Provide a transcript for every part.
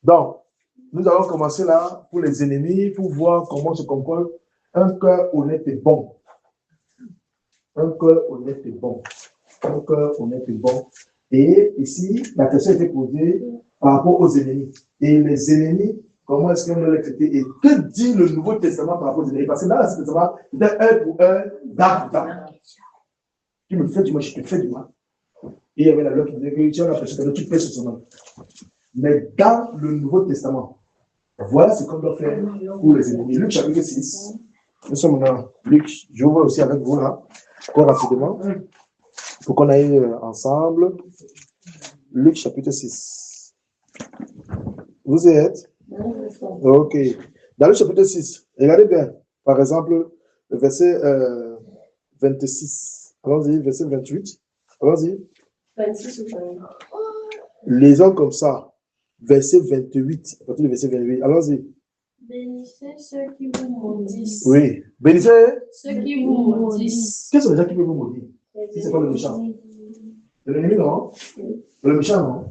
Donc, nous allons commencer là pour les ennemis, pour voir comment se comporte un cœur honnête et bon. Un cœur honnête et bon. Un cœur honnête et bon. Et ici, la question a été posée par rapport aux ennemis. Et les ennemis, comment est-ce qu'on doit les traiter? Et que dit le Nouveau Testament par rapport aux ennemis? Parce que dans l'Ancien Testament, c'était un pour un, dame pour dame. Tu me fais du mal, je te fais du mal. Et il y avait la loi qui disait que tu as la personne que tu fais sur son nom. Mais dans le Nouveau Testament, voilà ce qu'on doit faire pour les ennemis. Luc chapitre 6. Nous sommes dans Luc, je vois aussi avec vous là, encore rapidement, pour qu'on aille ensemble. Luc chapitre 6. Vous y êtes? Ok. Dans le chapitre 6, regardez bien, par exemple, le verset 26. Allons-y, verset 28. Allons-y. 26 ou 28. Lisons comme ça. Verset 28. À partir du verset 28. Allons-y. Bénissez ceux qui vous maudissent. Oui. Bénissez ceux qui vous maudissent. Quels sont les gens qui peuvent vous maudire? Si ce n'est pas le méchant. C'est l'ennemi, non? Le méchant, non?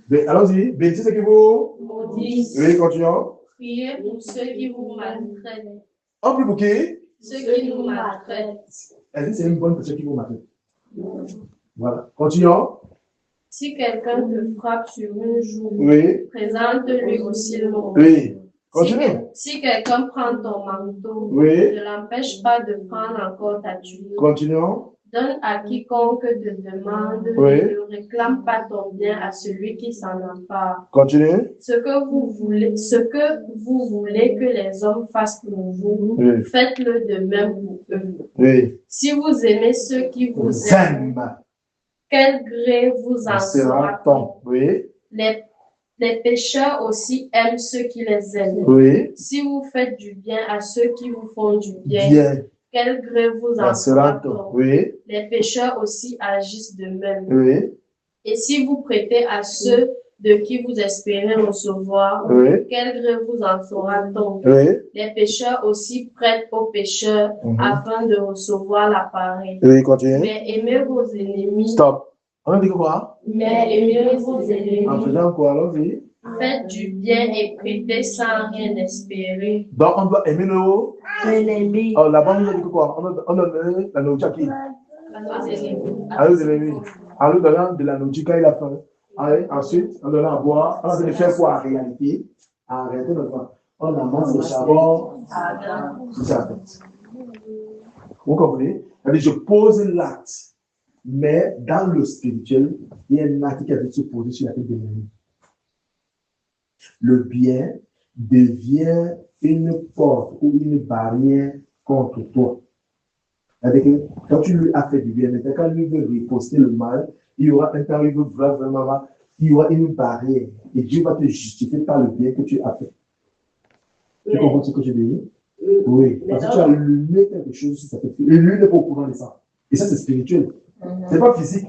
Mais allons-y. Bénissez ceux qui vous Maudissent. Oui, continuons. Priez pour ceux qui vous maltraitent. En plus pour qui? Ceux qui nous maltraitent. Elle dit c'est une bonne personne qui vous maltraite. Voilà. Continuons. Si quelqu'un te frappe sur une joue, Oui. présente-lui aussi le mot. Oui. Continue. Si quelqu'un prend ton manteau, Oui. ne l'empêche pas de prendre encore ta tunique. Continuons. Donne à quiconque te demande, Oui. ne réclame pas ton bien à celui qui s'en empare. Continue. Ce que vous voulez que les hommes fassent pour vous, Oui. faites-le de même pour eux. Oui. Si vous aimez ceux qui vous aiment, quel gré vous en sera-t-on? Oui. Les pécheurs aussi aiment ceux qui les aiment. Oui. Si vous faites du bien à ceux qui vous font du bien, Bien. quel gré vous en sera-t-on? Oui. Les pécheurs aussi agissent de même. Oui. Et si vous prêtez à ceux de qui vous espérez recevoir, Oui. quel gré vous en sera-t-on? Oui. Les pécheurs aussi prêtent aux pécheurs afin de recevoir la pareille. Oui, continue. Mais aimez vos ennemis. Stop. On a dit quoi? Mais aimez vos ennemis. En faisant quoi? Allons-y. Faites du bien et prêtez sans rien espérer. Donc, on doit aimer nos ennemis. Oh, là-bas, on a dit quoi? On a donné la nourriture à qui? À nos ennemis. À nos ennemis. En nous donnant de la nourriture quand il a faim. Allez, ensuite, en donnant à boire. On a de faire quoi en réalité? En réalité, on amasse le charbon. C'est ça, en fait. Vous comprenez? C'est-à-dire, je pose l'acte. Mais dans le spirituel, il y a un acte qui a dû se poser sur la tête de l'ennemi. Le bien devient une porte ou une barrière contre toi. C'est-à-dire que quand tu lui as fait du bien, quand lui veut riposter le mal, il y aura un temps où il veut vraiment, il y aura une barrière. Et Dieu va te justifier par le bien que tu as fait. Tu comprends ce que je veux dire? Oui. Parce que tu as allumé quelque chose sur sa tête. Et lui n'est pas au courant de ça. Et ça, c'est spirituel. C'est pas physique.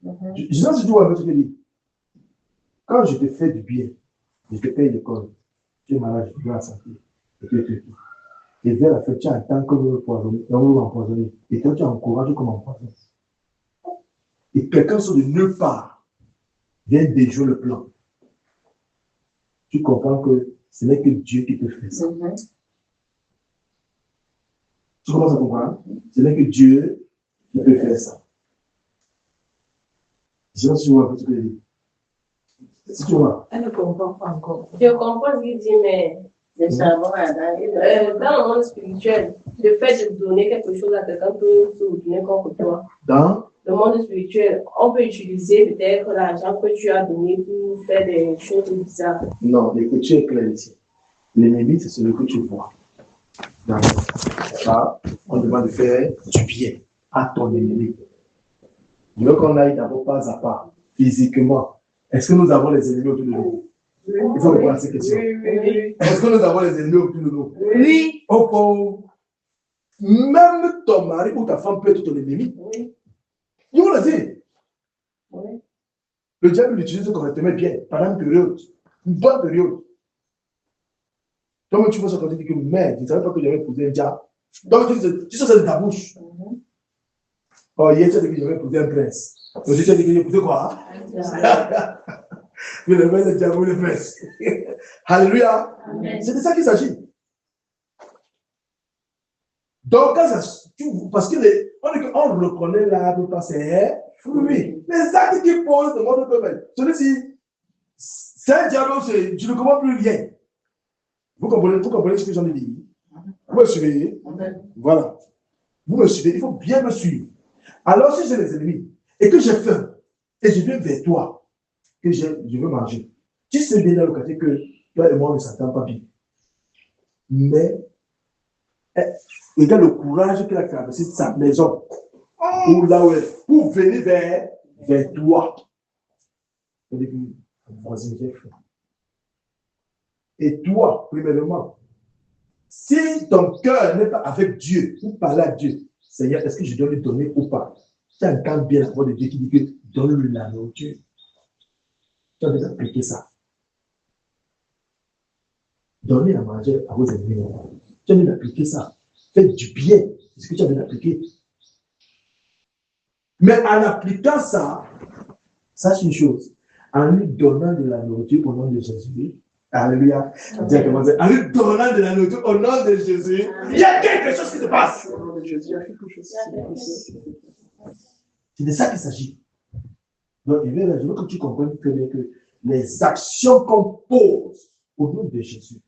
Je sais pas si tu vois un peu ce que je dis. Quand je te fais du bien, je te paye l'école, tu es malade, je te dois la santé. Et vers la fin, tu attends que nous empoisonner. Et toi, tu encourages comme empoisonner. Et quelqu'un sort de nulle part vient déjouer le plan. Tu comprends que ce n'est que Dieu qui peut faire ça. Tu commences à comprendre? Ce n'est que Dieu qui peut faire ça. Je ne sais pas si tu vois un peu ce que je dis. Si tu vois. Elle ne comprend pas encore. Je comprends ce qu'il dit, mais dans le monde spirituel, le fait de donner quelque chose à quelqu'un peut se retourner contre toi. Dans le monde spirituel, on peut utiliser peut-être l'argent que tu as donné pour faire des choses bizarres. Non, l'écriture est claire ici. L'ennemi, c'est celui que tu vois. D'accord. Ça, on demande de faire du bien à ton ennemi. Je veux qu'on aille d'abord pas à pas, physiquement. Est-ce que nous avons les ennemis autour de nous? Il faut répondre à cette question. Oui. Est-ce que nous avons les ennemis autour de nous? Oui. Oh, même ton mari ou ta femme peut être ton ennemi. Oui. Il vous l'a dit. Oui. Le diable l'utilise correctement bien, pendant une période, une bonne période. Donc, tu vois ça quand tu dis que merde, tu ne savais pas que j'avais épousé un diable. Donc, tu sais, c'est de ta bouche. Oh, hier, tu as dit que j'avais épousé un prince. Aujourd'hui, tu as dit que j'ai épousé quoi? Mais le maître, le diable, le prince. Alléluia. C'est de ça qu'il s'agit. Donc, parce qu'on reconnaît l'arbre par ses fruits. Les actes qui posent de monde que celui-ci, c'est un diable, je ne comprends plus rien. Vous comprenez ce que j'en ai dit? Vous me suivez? Voilà. Vous me suivez, il faut bien me suivre. Alors, si j'ai des ennemis et que j'ai faim et je viens vers toi, que je veux manger, tu sais bien dans le quartier que toi et moi, on ne s'entend pas bien. Mais, regarde le courage qu'il a traversé de sa maison ou là où elle est, pour venir vers toi. Et toi, premièrement, si ton cœur n'est pas avec Dieu, pour parler à Dieu, Seigneur, est-ce que je dois lui donner ou pas? Tu entends bien la voix de Dieu qui dit que donne-lui la nourriture. Tu as déjà appliqué ça. Donnez à manger à vos ennemis. Tu as déjà appliqué ça. Faites du bien. C'est ce que tu as déjà appliqué. Mais en appliquant ça, sache une chose. En lui donnant de la nourriture au nom de Jésus, alléluia, en lui donnant de la nourriture au nom de Jésus, il y a quelque chose qui se passe. Au nom de Jésus, il y a quelque chose qui se passe. C'est de ça qu'il s'agit. Donc, je veux que tu comprennes que les actions qu'on pose au nom de Jésus,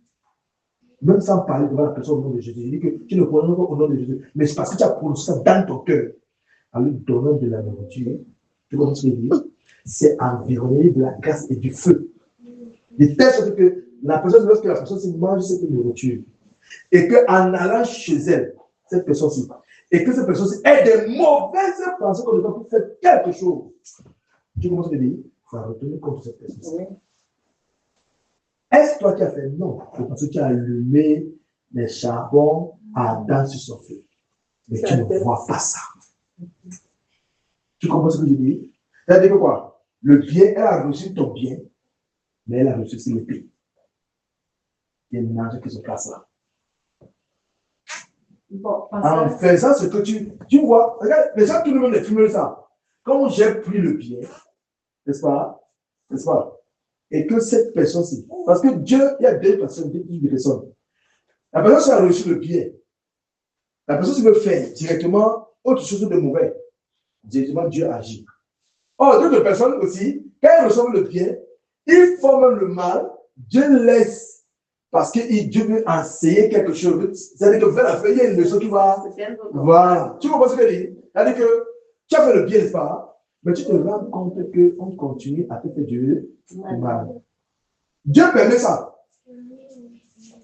même sans parler devant la personne au nom de Jésus, il dit que tu ne prononces pas au nom de Jésus, mais c'est parce que tu as prononcé ça dans ton cœur, en lui donnant de la nourriture. Tu vois ce que je veux dire? C'est environné de la grâce et du feu. De telle sorte que la personne, lorsque la personne mange cette nourriture, et qu'en allant chez elle, cette personne-ci, et que cette personne-ci ait des mauvaises pensées qu'on doit pour faire quelque chose, tu commences à dire, il faut retourner contre cette personne. Est-ce toi qui as fait? Non. C'est parce que tu as allumé les charbons ardents sur son feu. Mais tu ne vois pas ça. Tu comprends ce que je dis? C'est-à-dire que quoi? Le bien, elle a reçu ton bien, mais elle a reçu aussi le bien. Il y a une énergie qui se passe là. Bon, en faisant ce que tu vois, regarde, les gens, tout le monde est filmé ça. Quand j'ai pris le bien, n'est-ce pas? N'est-ce pas? Et que cette personne-ci, parce que Dieu, il y a deux personnes, deux personnes. La personne qui a reçu le bien, la personne qui veut faire directement autre chose de mauvais, directement Dieu agit. Or, d'autres personnes aussi, quand elles reçoivent le bien, ils font même le mal, Dieu laisse, parce que Dieu veut enseigner quelque chose. C'est-à-dire que vers la fin, il y a une leçon qui va. Voilà. Tu comprends ce que je dis? C'est-à-dire que tu as fait le bien, n'est-ce pas? Mais tu te rends compte qu'on continue à te faire du mal. Dieu permet ça.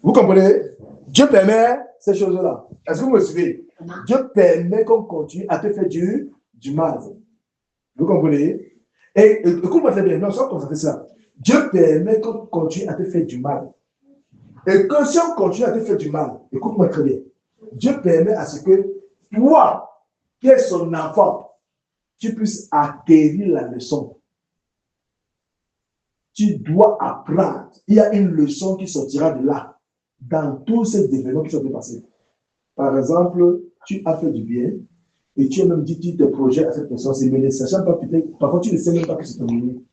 Vous comprenez? Dieu permet ces choses-là. Est-ce que vous me suivez? Dieu permet qu'on continue à te faire du mal. Vous comprenez? Et écoute-moi très bien, non, sans constater ça. Dieu permet qu'on continue à te faire du mal. Et que si on continue à te faire du mal, écoute-moi très bien, Dieu permet à ce que toi, qui es son enfant, tu puisses acquérir la leçon. Tu dois apprendre. Il y a une leçon qui sortira de là, dans tous ces événements qui sont passés. Par exemple, tu as fait du bien, et tu as même dit tes projets à cette personne, mais ne sachant pas, peut-être, parfois tu ne sais même pas que c'est ton ennemi.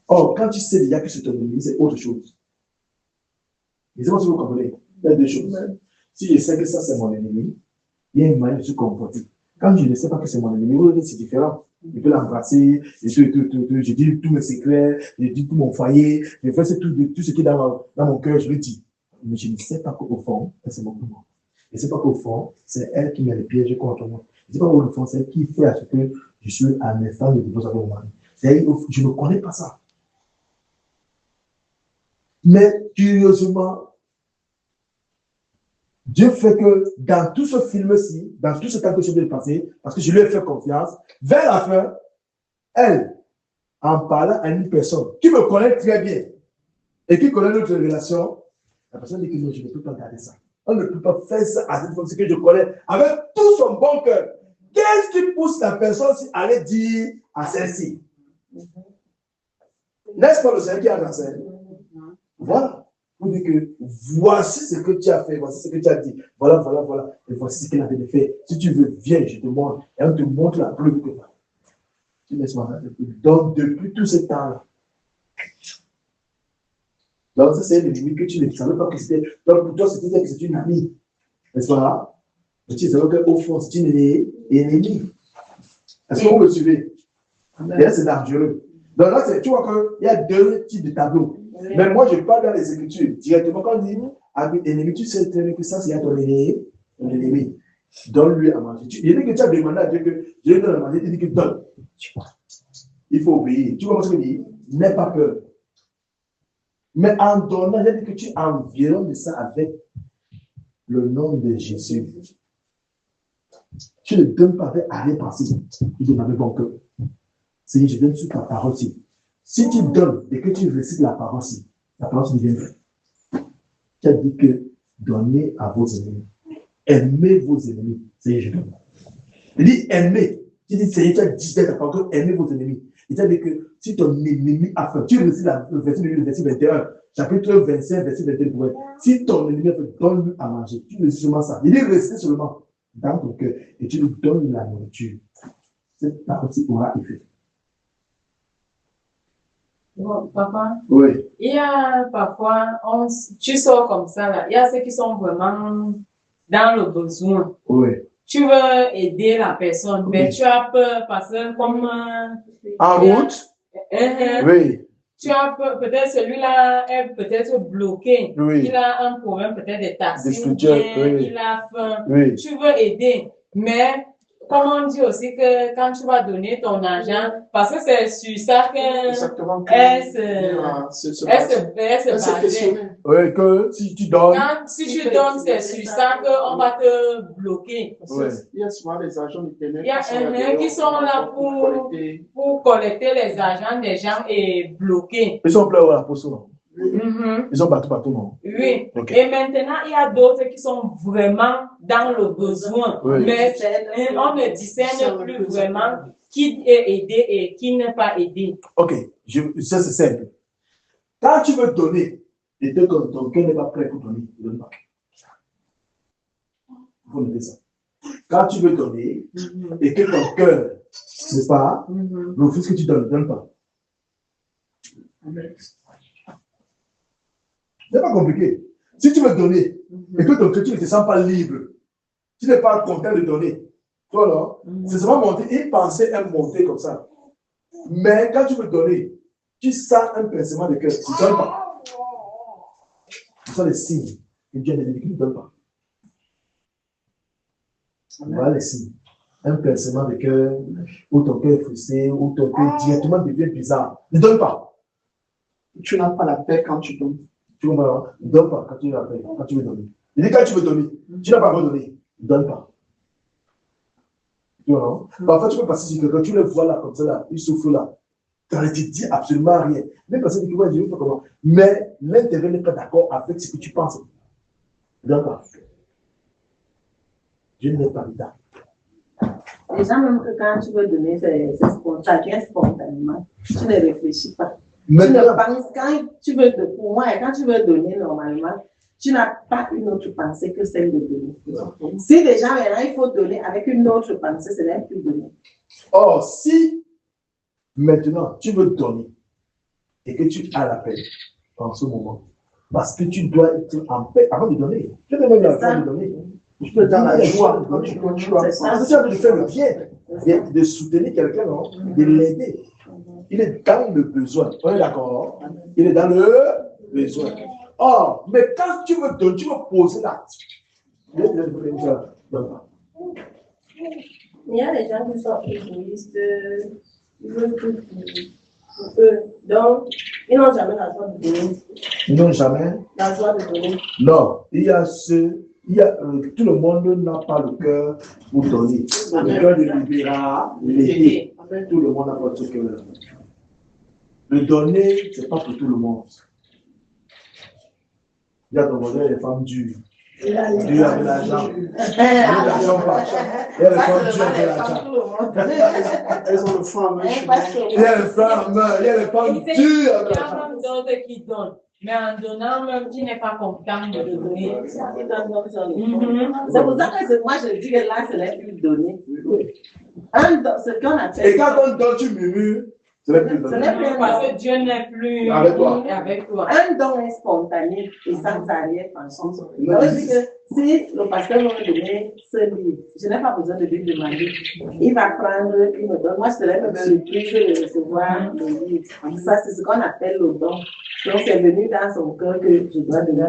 Or, quand tu sais déjà que c'est ton ennemi, c'est autre chose. Et c'est moi si vous comprenez. Il y a deux choses. Si je sais que ça c'est mon ennemi, il y a une manière de se comporter. Quand je ne sais pas que c'est mon ennemi, c'est différent. Je peux l'embrasser, je dis tous mes secrets, je dis tout mon foyer, je fais tout ce qui est dans mon cœur, je le dis. Mais je ne sais pas qu'au fond, c'est mon moment. Je ne sais pas qu'au fond, c'est elle qui met les pièges contre moi. Je ne sais pas qu'au fond, c'est elle qui fait à ce que je suis un instant de divorce avec mon mari. Je ne connais pas ça. Mais curieusement, Dieu fait que dans tout ce film-ci, dans tout ce temps que je viens de passer, parce que je lui ai fait confiance, vers la fin, elle, en parlant à une personne qui me connaît très bien et qui connaît notre relation, la personne dit que non, je ne peux pas garder ça. On ne peut pas faire ça à cette personne que je connais avec tout son bon cœur. Qu'est-ce qui pousse la personne à aller dire à celle-ci? N'est-ce pas le Seigneur qui a lancé? Voilà. Pour dire que voici ce que tu as fait, voici ce que tu as dit, voilà, et voici ce qu'il avait fait. Si tu veux, viens, je te montre, et on te montre la preuve que tu laisses-moi. Donc, depuis tout ce temps-là, Donc, ça, c'est un ennemi que tu ne savais pas que c'était. Donc, pour toi, c'était que c'est une amie. N'est-ce pas? Mais tu savais qu'au fond, c'est une ennemie. Est-ce que vous me suivez? Et là, c'est dangereux. Donc là, tu vois qu'il y a deux types de tableaux. Oui. Mais moi, je parle dans les Écritures. Directement, quand on dit ennemi, tu sais que ça, c'est ton ennemi. Donne-lui à manger. Il dit que tu as demandé à Dieu que Dieu te donne à manger, il dit que donne. Il faut obéir. Tu vois ce qu'il dit? N'aie pas peur. Mais en donnant, il dit que tu environnes ça avec le nom de Jésus. Tu ne donnes pas avec arrière-pensée. Tu donnes avec bon cœur. Seigneur, je donne sur ta parole. Si tu donnes et que tu récites la parole, la parole devient vraie. Tu as dit que donnez à vos ennemis. Aimez vos ennemis. Seigneur, je donne. Il dit aimer. Tu dis, Seigneur, tu as dit ta parole, aimez vos ennemis. Il t'a dit que si ton ennemi a faim, tu récites le verset 21, chapitre 25, verset 21. Si ton ennemi a faim, donne-lui à manger. Tu récites seulement ça. Il dit récite seulement dans ton cœur et tu lui donnes la nourriture. Cette partie aura effet. Bon, papa, oui. Il y a parfois, tu sors comme ça, là. Il y a ceux qui sont vraiment dans le besoin. Oui. Tu veux aider la personne, mais tu as peur parce que comme... En route? Oui. Tu as peur, peut-être celui-là est peut-être bloqué. Oui. Il a un problème peut-être de taxi, oui. Il a faim. Oui. Tu veux aider, mais... Comme on dit aussi que quand tu vas donner ton argent, parce que c'est sur ça qu'elle se base. Oui, que si tu donnes. Si tu donnes, c'est sur ça qu'on va te bloquer. Oui. Il y a souvent les agents du PNL qui sont là pour collecter les argents des gens et bloquer. Ils sont pleins à la poste. Ils sont partout, non? Oui. Okay. Et maintenant, il y a d'autres qui sont vraiment dans le besoin. Oui. Mais on ne discerne plus vraiment qui est aidé et qui n'est pas aidé. Ok, ça c'est simple. Quand tu veux donner et que ton cœur n'est pas prêt pour donner, ne donne pas. Il faut noter ça. Quand tu veux donner et que ton cœur n'est pas, refuse que tu donnes, ne donne pas. C'est pas compliqué. Si tu veux donner et que ton cœur, tu ne te sens pas libre, tu n'es pas content de donner, toi là, c'est seulement monter, une pensée est montée comme ça. Mais quand tu veux donner, tu sens un pincement de cœur, tu ne donnes pas. Ce sont les signes que Dieu ne dit qu'il ne donne pas. Voilà les signes. Un pincement de cœur, ou ton cœur est frustré, ou ton cœur directement devient bizarre. Ne donne pas. Tu n'as pas la paix quand tu donnes. Tu comprends? Ne donne pas quand tu veux donner. Quand tu veux donner. Il dit quand tu veux donner, tu n'as pas encore donné. Ne donne pas. Tu vois, non? Parfois, tu peux passer sur quelqu'un, tu le vois là, comme ça, là, il souffre là. Tu ne te dis absolument rien. Même parce que tu vois, je ne sais pas comment. Mais l'intérieur n'est pas d'accord avec ce que tu penses. Ne donne pas. Je n'ai pas d'état. Déjà, même que quand tu veux donner, c'est spontanément. Tu ne réfléchis pas. Maintenant, tu ne penses, quand tu veux, pour moi, quand tu veux donner normalement, tu n'as pas une autre pensée que celle de donner. Si déjà maintenant il faut donner avec une autre pensée, ce n'est plus donner. Or, si maintenant tu veux donner et que tu as la paix en ce moment, parce que tu dois être en paix avant de donner. Tu dois même avant de donner. Tu peux être dans la joie. Tu dois faire le bien, de soutenir quelqu'un, de l'aider. Il est dans le besoin. On est d'accord? Il est dans le besoin. Or, mais quand tu veux donner, tu veux poser l'acte. Il y a des gens qui sont égoïstes, ils veulent tout pour eux. Donc, ils n'ont jamais la joie de donner. Ils n'ont jamais la joie de donner. Non, tout le monde n'a pas le cœur pour donner. Le cœur de libéralité. Tout le monde n'a pas ce cœur. Le donner, ce n'est pas pour tout le monde. Il y a dans les femmes dures. Dieu avec l'argent. L'argent pas. Il y a les femmes dures avec l'argent. Elles ont le femme. Il y a les femmes dures avec l'argent. Il y a même d'autres qui donnent. Mais en donnant, même tu n'es pas content de donner. C'est pour ça que moi je dis que là, ce n'est plus donné. Ce qu'on appelle. Et quand on donne, tu murmures. Ce n'est plus Ce n'est plus Parce que Dieu n'est plus avec toi. avec toi. Un don est spontané et sans arrière-pensée. Ça veut dire que si le pasteur me donne ce livre, je n'ai pas besoin de lui demander. Il va prendre, il me donne. Moi, je serais même surprise de recevoir le livre. Ça, c'est ce qu'on appelle le don. Donc, c'est venu dans son cœur que je dois donner.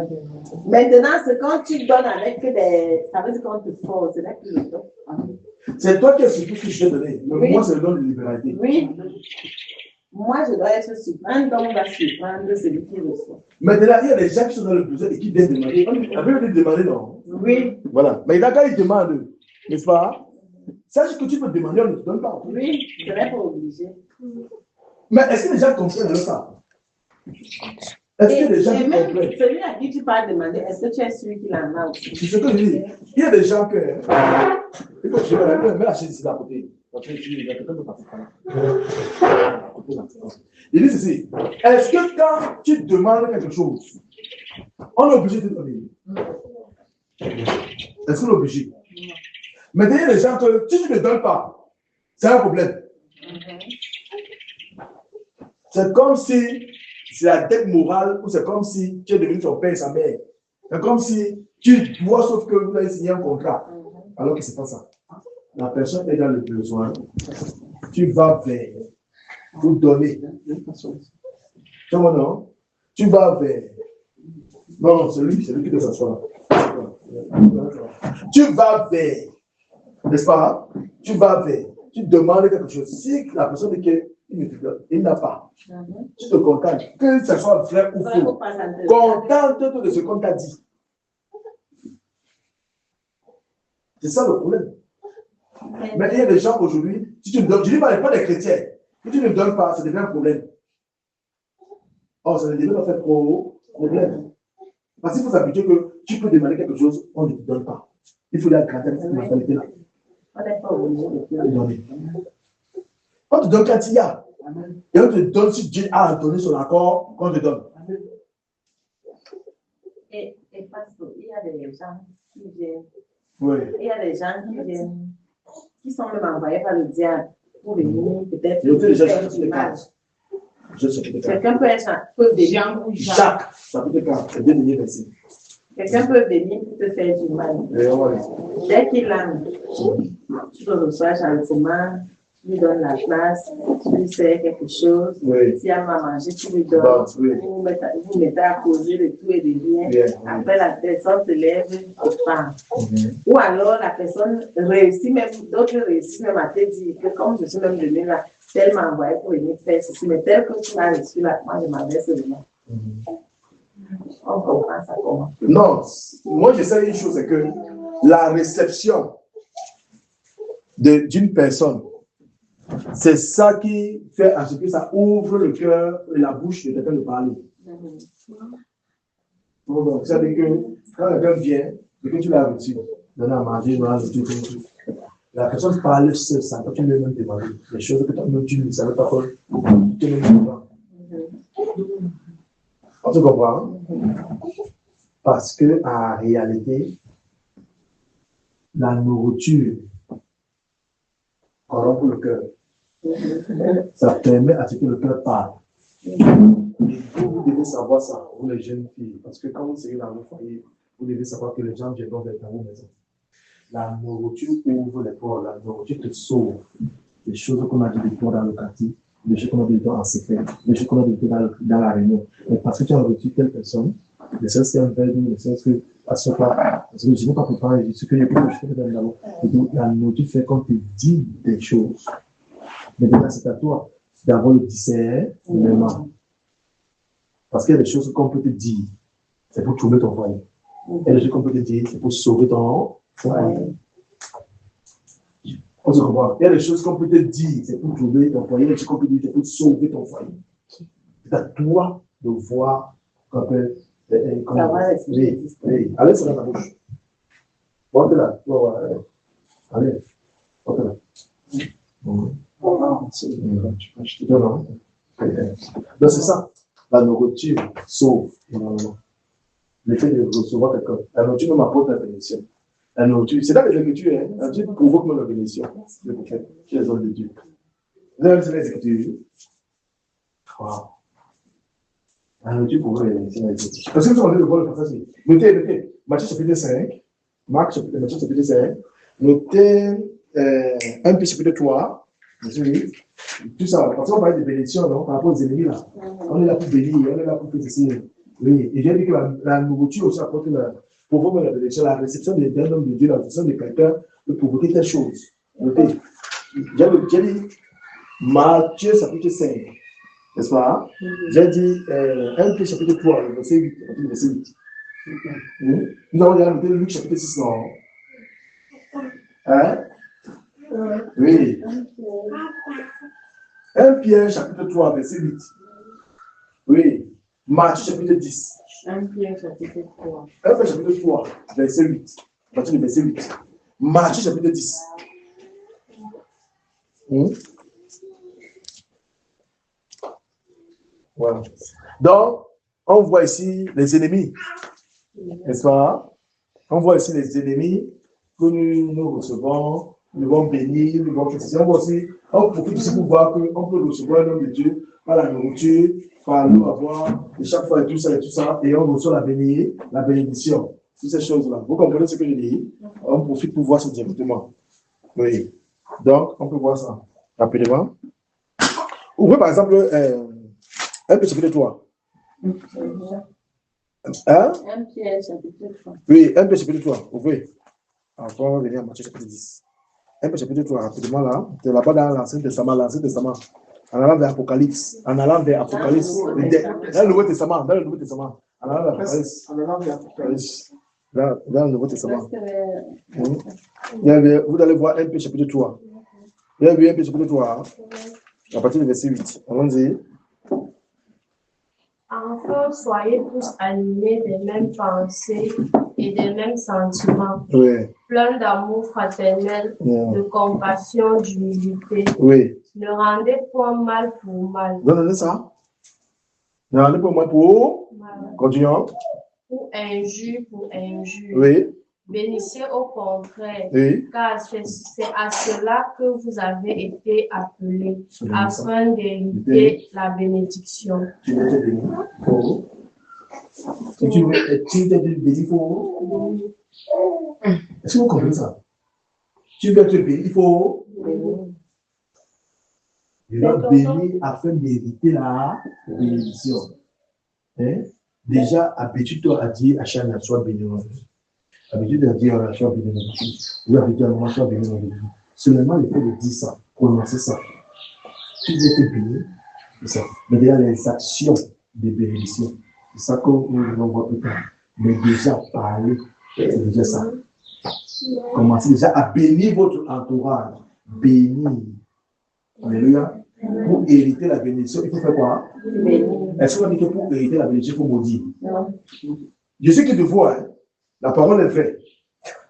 Maintenant, c'est quand tu donnes avec des. Ça veut dire qu'on te force, c'est là que le don. C'est toi qui as surpris ce que je t'ai donné. Mais Oui. moi, c'est le don de libéralité. Oui. Moi, je dois être surpris. Un don va surprendre celui qui reçoit. Maintenant, il y a des gens qui sont dans le besoin et qui viennent demander. On avait dit demander, non? Oui. Voilà. Mais quand ils demandent, n'est-ce pas? Sache que tu peux demander, on ne te donne pas. Oui, je n'ai pas obligé. Mais est-ce que les gens comprennent ça? Est-ce que les gens Et même comprennent? celui à qui tu parles demander, est-ce que tu es sûr qu'il en a aussi? C'est ce que je dis. Il y a des gens que. Il faut que je mets la chaise ici à côté. Parce que il y a quelqu'un de passer par là. Il dit ceci. Est-ce que quand tu demandes quelque chose, on est obligé de te donner? Est-ce qu'on est obligé? Maintenant, il y a des gens que si tu ne donnes pas, c'est un problème. C'est comme si c'est la dette morale ou c'est comme si tu es devenu son père et sa mère. C'est comme si tu dois, sauf que vous avez signé un contrat. Alors que ce n'est pas ça. La personne est dans le besoin. Tu vas vers pour donner. Tu vois, non? Tu vas vers. Non, c'est lui qui doit s'asseoir. Tu vas vers. N'est-ce pas? Tu vas vers. Tu demandes quelque chose. Si la personne dit qu'il n'a pas, tu te contentes. Que ce soit vrai ou faux. Contente-toi de ce qu'on t'a dit. C'est ça le problème. Mais il y a des gens aujourd'hui, si tu ne donnes, je ne dis pas des chrétiens, si tu ne donnes pas, ça devient un problème. Or, ça ne devient pas fait problème. Parce qu'il faut s'habituer que tu peux demander quelque chose, on ne te donne pas. Il faut la grandir cette mentalité-là. On n'est pas obligé de donner. On te donne quand il y a. Et on te donne si Dieu a donné son accord, qu'on te donne. Et parce qu'il y a des gens qui viennent. Oui. Il y a des gens qui viennent, qui sont même envoyés par le diable pour venir peut-être faire du mal. Quelqu'un peut venir. Jacques, chapitre 4, c'est 2 derniers versets. Quelqu'un peut venir pour te faire du mal. Dès qu'il entre, tu le reçois gentiment, tu lui donnes la place, tu lui sers quelque chose. Oui. S'il y a à manger, tu lui donnes. Oui. Vous mettez à causer de tout et de rien. Après, la personne se lève et part. Ou alors, la personne réussit même, d'autres réussissent même à te dire que comme je suis même venue là, tel m'a envoyé pour venir faire ceci, mais tel que tu m'as reçu là, moi je m'adresse seulement. On comprend ça comment? Non, moi je sais une chose, c'est que la réception d'une personne, c'est ça qui fait à ce que ça ouvre le cœur et la bouche de quelqu'un de parler. Donc, ça veut dire que quand quelqu'un vient, et que tu l'as reçu, donner à manger, tout. La personne parle seule, ça, quand tu lui même demander les choses que toi-même tu ne savais pas faire, tu ne sais pas. On se comprend? Parce que en réalité, la nourriture corrompt le cœur. Ça permet à ce que le cœur parle. Et vous devez savoir ça, vous les jeunes filles, parce que quand vous serez dans vos foyers, vous devez savoir que les gens viendront vers vos maisons. La nourriture ouvre les portes, la nourriture te sauve. Les choses qu'on a dit de toi dans le quartier, les choses qu'on a dit de toi en secret, les choses qu'on a dit de toi dans la réunion. Mais parce que tu as reçu telle personne, ne serait-ce qu'un verre d'eau, ne serait-ce que à ce pas, parce que je n'ai pas préparé, ce que je fais d'abord. La nourriture fait qu'on te dit des choses. Mais maintenant, c'est à toi d'avoir le discernement. Parce qu'il y a des choses qu'on peut te dire, c'est pour trouver ton foyer. Il y a des choses qu'on peut te dire, c'est pour sauver ton foyer. On se comprend. Il y a des choses qu'on peut te dire, c'est pour trouver ton foyer. Il y a des choses qu'on peut te dire, c'est pour sauver ton foyer. C'est à toi de voir comment. Oui. Allez, c'est dans ta bouche. Bon, t'es là. Allez, porte là. Donc, c'est ça. La nourriture sauve énormément. Le fait de recevoir quelqu'un. La nourriture même apporte la bénédiction. La nourriture, c'est dans les Écritures, hein. La nourriture provoque même la bénédiction. Le prophète, chez les hommes de Dieu. Vous avez vu les Écritures? Wow. La nourriture pour eux, c'est parce que vous avez le bon passage. Notez. Matthieu chapitre 5. Matthieu chapitre 5. Notez 1 Pierre chapitre 3. Désolé. Tout ça, parce qu'on parle de bénédiction, non, par rapport aux ennemis là. On est là pour bénir, on est là pour tout ceci. Oui, et j'ai dit que la nourriture aussi apporte provoque la bénédiction, la réception d'un homme de Dieu, la réception de quelqu'un peut provoquer telle chose. Notez. J'ai dit Matthieu chapitre 5, n'est-ce pas? J'ai dit 1 Pierre chapitre 3, le verset 8. Le verset 8. Nous avons déjà noté Luc chapitre 6, non? Hein? Oui. 1 Pierre chapitre 3, verset 8. Oui. Matthieu chapitre 10. 1 Pierre chapitre 3. 1 Pierre chapitre 3, verset 8. Matthieu, le verset 8. Matthieu chapitre 10. Voilà. Donc, on voit ici les ennemis. N'est-ce pas? On voit ici les ennemis que nous recevons, nous devons bénir, nous devons féliciter. On voit aussi, on profite aussi pour voir qu'on peut recevoir l'homme de Dieu par la nourriture, par l'eau à boire, et chaque fois et tout ça, et on reçoit la bénédiction. Toutes ces choses-là. Vous comprenez ce que je dis? On profite pour voir ça directement. Oui. Donc, on peut voir ça rapidement. Ouvrez par exemple un peu chapitre 3. Hein? 1 Pierre chapitre 3. Oui, 1 chapitre 3. Ouvrez. Après, on va venir à Matthieu chapitre 10. 1 chapitre 3, rapidement là. C'est là-bas dans l'Ancien Testament, En allant vers Apocalypse. Dans le Nouveau Testament. En allant vers Apocalypse. Dans le Nouveau Testament. Vous allez voir 1 chapitre 3. Vous avez vu 1 chapitre 3, à partir du verset 8. Allons-y. Enfin, soyez tous animés des mêmes pensées et des mêmes sentiments, pleins d'amour fraternel, de compassion, d'humilité. Ne rendez point mal pour mal. Donnez ça. Ne rendez pas mal pour mal. Continuons. Pour injure pour injure. Bénissez au contraire, car c'est à cela que vous avez été appelés, afin d'hériter la bénédiction. Tu veux être béni? Tu veux être béni pour? Est-ce que vous comprenez ça? Tu veux être béni, il faut? Je dois bénir afin d'hériter la bénédiction. Déjà, habitue-toi à dire à Chana, sois béni. Habitude à dire à sois béni. Ou habitude à moi, sois béni. Seulement le fait de dire ça, prononcer ça. Tu veux être béni, c'est ça. Mais déjà, les actions de bénédiction, c'est ça que nous devons voir plus tard. Mais déjà, parler, c'est déjà ça. Commencez déjà à bénir votre entourage. Bénir. Alléluia. Pour hériter la bénédiction, il faut faire quoi? Est-ce qu'on dit que pour hériter la bénédiction, il faut maudire? Non. Je sais que de voir, la parole est vraie.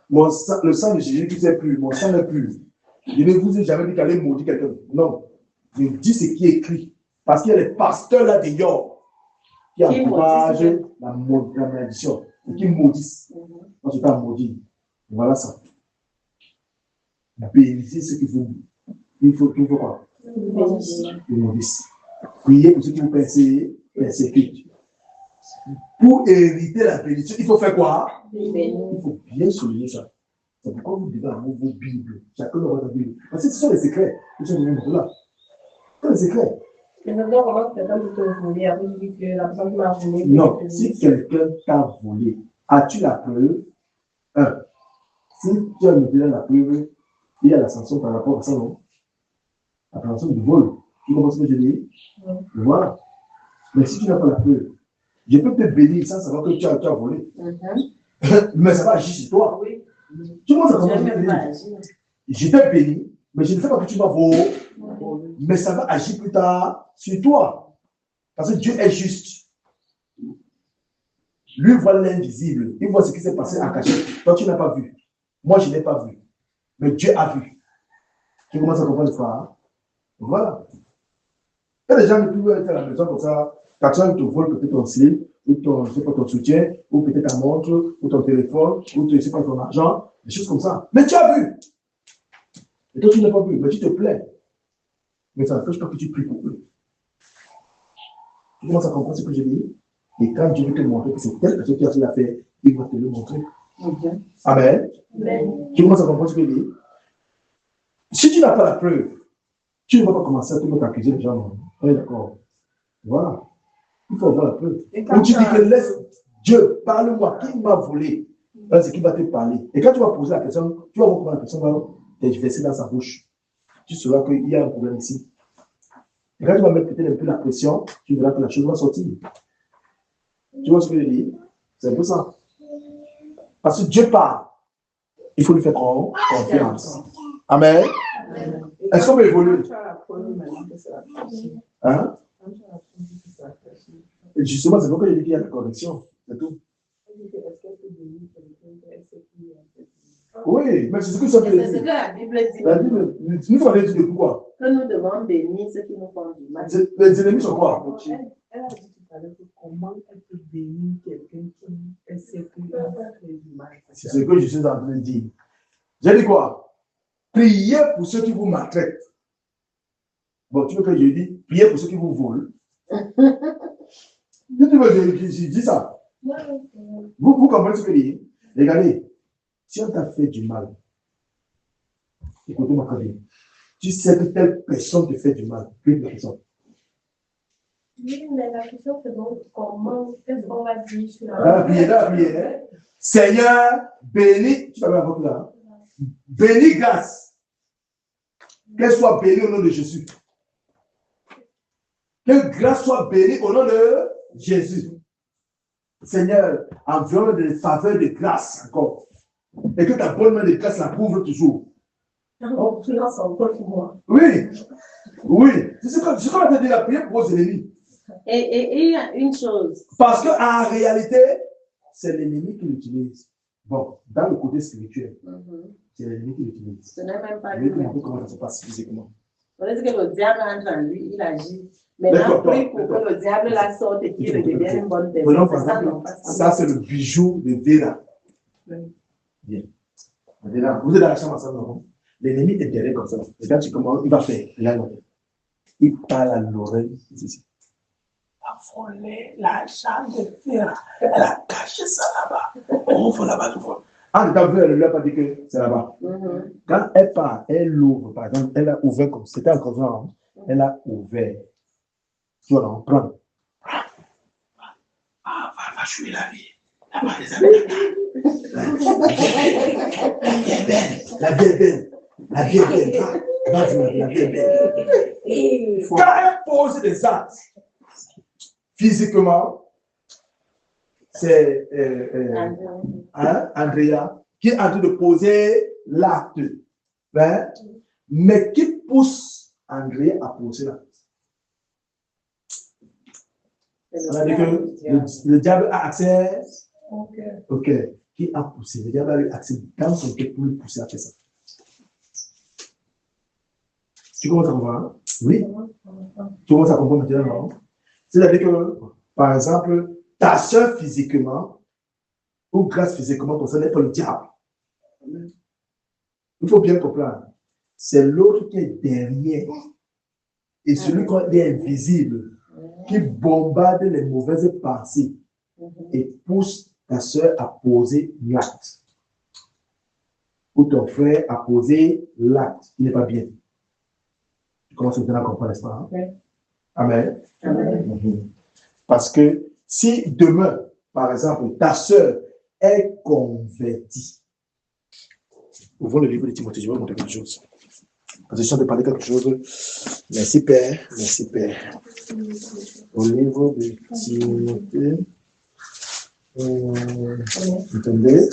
Le sang de Jésus qui n'est plus, mon sang n'est plus. Je ne vous ai jamais dit qu'aller maudire quelqu'un. Non. Je dis ce qui est écrit. Parce qu'il y a les pasteurs là dehors qui encouragent la malédiction et qui maudissent. Moi, je ne pas maudire. Voilà ça. Bénissez ce qu'il faut. Il faut quoi? Priez pour ceux qui vous persécutent. Pour hériter la bénédiction, il faut faire quoi? Il faut bien souligner ça. C'est pourquoi vous devez avoir vos Bibles. Chacun aura sa Bible. Parce que ce sont les secrets. Ce sont là. Ce sont les secrets. Non, si quelqu'un t'a volé, as-tu la preuve? Si tu as donné la preuve, il y a la sanction par rapport à ça, non? La sanction du vol. Tu comprends ce que je dis? Voilà. Mais si tu n'as pas la preuve, je peux te bénir sans savoir que tu as volé. Mais ça va agir sur toi. Oui. Tu vois, ça commence. Je t'ai béni, mais je ne sais pas que tu vas voler. Mais ça va agir plus tard sur toi. Parce que Dieu est juste. Lui voit l'invisible. Il voit ce qui s'est passé en cachette. Toi, tu n'as pas vu. Moi, je n'ai pas vu. Mais Dieu a vu. Tu commences à comprendre ça. Voilà. Il y a des gens qui peuvent être à la maison comme ça. Quelqu'un te vole peut-être ton slip, ou ton soutien, ou peut-être ta montre, ou ton téléphone, ou ton argent, des choses comme ça. Mais tu as vu. Et toi, tu n'as pas vu. Mais tu te plains. Mais ça n'empêche pas que tu pries pour eux. Tu commences à comprendre ce que je dis. Et quand Dieu veut te montrer que c'est telle personne qui a fait l'affaire, il va te le montrer. Okay. Amen. Tu commences à comprendre ce que je dis. Si tu n'as pas la preuve, tu ne vas pas commencer à te mettre à accuser les gens. Non. Oui, d'accord. Voilà. Il faut avoir la preuve. Ou tu dis que laisse Dieu, parle-moi, qui m'a volé? C'est qui va te parler. Et quand tu vas poser la question, tu vas voir comment la personne va te verser dans sa bouche. Tu sauras qu'il y a un problème ici. Et quand tu vas mettre peut-être un peu la pression, tu verras que la chose va sortir. Tu vois ce que je dis? C'est un peu ça. Parce que Dieu parle. Il faut lui faire confiance. Amen. Est-ce qu'on peut évoluer? Hein? Et justement, c'est pourquoi je dis qu'il y a la correction. C'est tout. Oui, mais c'est ce que ça veut dire. C'est ce que la Bible dit. La Bible, nous fallait dire quoi? Que nous devons bénir ceux qui nous font du mal. Les ennemis sont quoi? Elle a dit tout à l'heure que comment elle peut bénir quelqu'un qui sait qu'il a fait du mal. C'est ce que je suis en train de dire. J'ai dit quoi? Priez pour ceux qui vous maltraitent. Bon, tu veux que je dise, priez pour ceux qui vous volent. Tu veux que je dis ça? Vous comprenez ce que je dis? Regardez, si on t'a fait du mal, écoutez-moi quand même. Tu sais que telle personne te fait du mal. Prie la personne. Oui, mais la question c'est donc comment, qu'est-ce qu'on va dire sur la prière. Seigneur, bénis, tu vas voir là. Bénis grâce. Qu'elle soit bénie au nom de Jésus. Que grâce soit bénie au nom de Jésus. Seigneur, envoie des faveurs de grâce encore. Et que ta bonne main de grâce la couvre toujours. Oui. Oui. C'est ce qu'on a dit la prière pour vos ennemis. Et il y a une chose. Parce qu'en réalité, c'est l'ennemi qui l'utilise. Bon, dans le côté spirituel, c'est l'ennemi qui l'utilise. Ce n'est même pas lui. Je vais te montrer comment ça se passe physiquement. On dit que le diable entre en lui, il agit. Maintenant, prie pour que le diable la sorte et qu'il devienne une bonne personne. Ça, c'est le bijou de Vera. Bien. Vous êtes dans la chambre ensemble, non? L'ennemi est derrière comme ça. Et quand tu commences, il va faire. Il parle à l'oreille. Ici. A volé l'argent de Vera. Elle a caché ça là-bas. On ouvre là-bas, Ah, t'as vu, elle ne lui a pas dit que c'est là-bas. Quand elle part, elle ouvre, par exemple, elle a ouvert comme c'était encore ça, elle a ouvert. Tu vas en prendre. Ah, va jouer la vie. Là-bas, les amis. La vie est belle. La vie est belle. Va jouer, la vie est belle. Quand elle pose des actes, physiquement, c'est Andrea qui est en train de poser l'acte. Hein? Mais qui pousse Andrea à poser l'acte? Ça veut dire que le diable a accès. Ok. Qui a poussé? Le diable a eu accès dans son cœur pour lui pousser à faire ça. Tu commences à comprendre? Oui. Tu commences à comprendre maintenant, non? C'est-à-dire que, par exemple, ta soeur physiquement, ou grâce physiquement, pour ça n'est pas le diable. Il faut bien comprendre. C'est l'autre qui est derrière. Et celui qui est invisible, qui bombarde les mauvaises pensées et pousse ta soeur à poser l'acte. Ou ton frère à poser l'acte. Il n'est pas bien. Tu commences à comprendre, n'est-ce pas? Amen. Amen. Parce que si demain, par exemple, ta soeur est convertie, ouvrons le livre de Timothée, je vais vous montrer quelque chose. Parce que je suis en train de parler quelque chose. Merci Père, merci Père. Au livre de Timothée, attendez.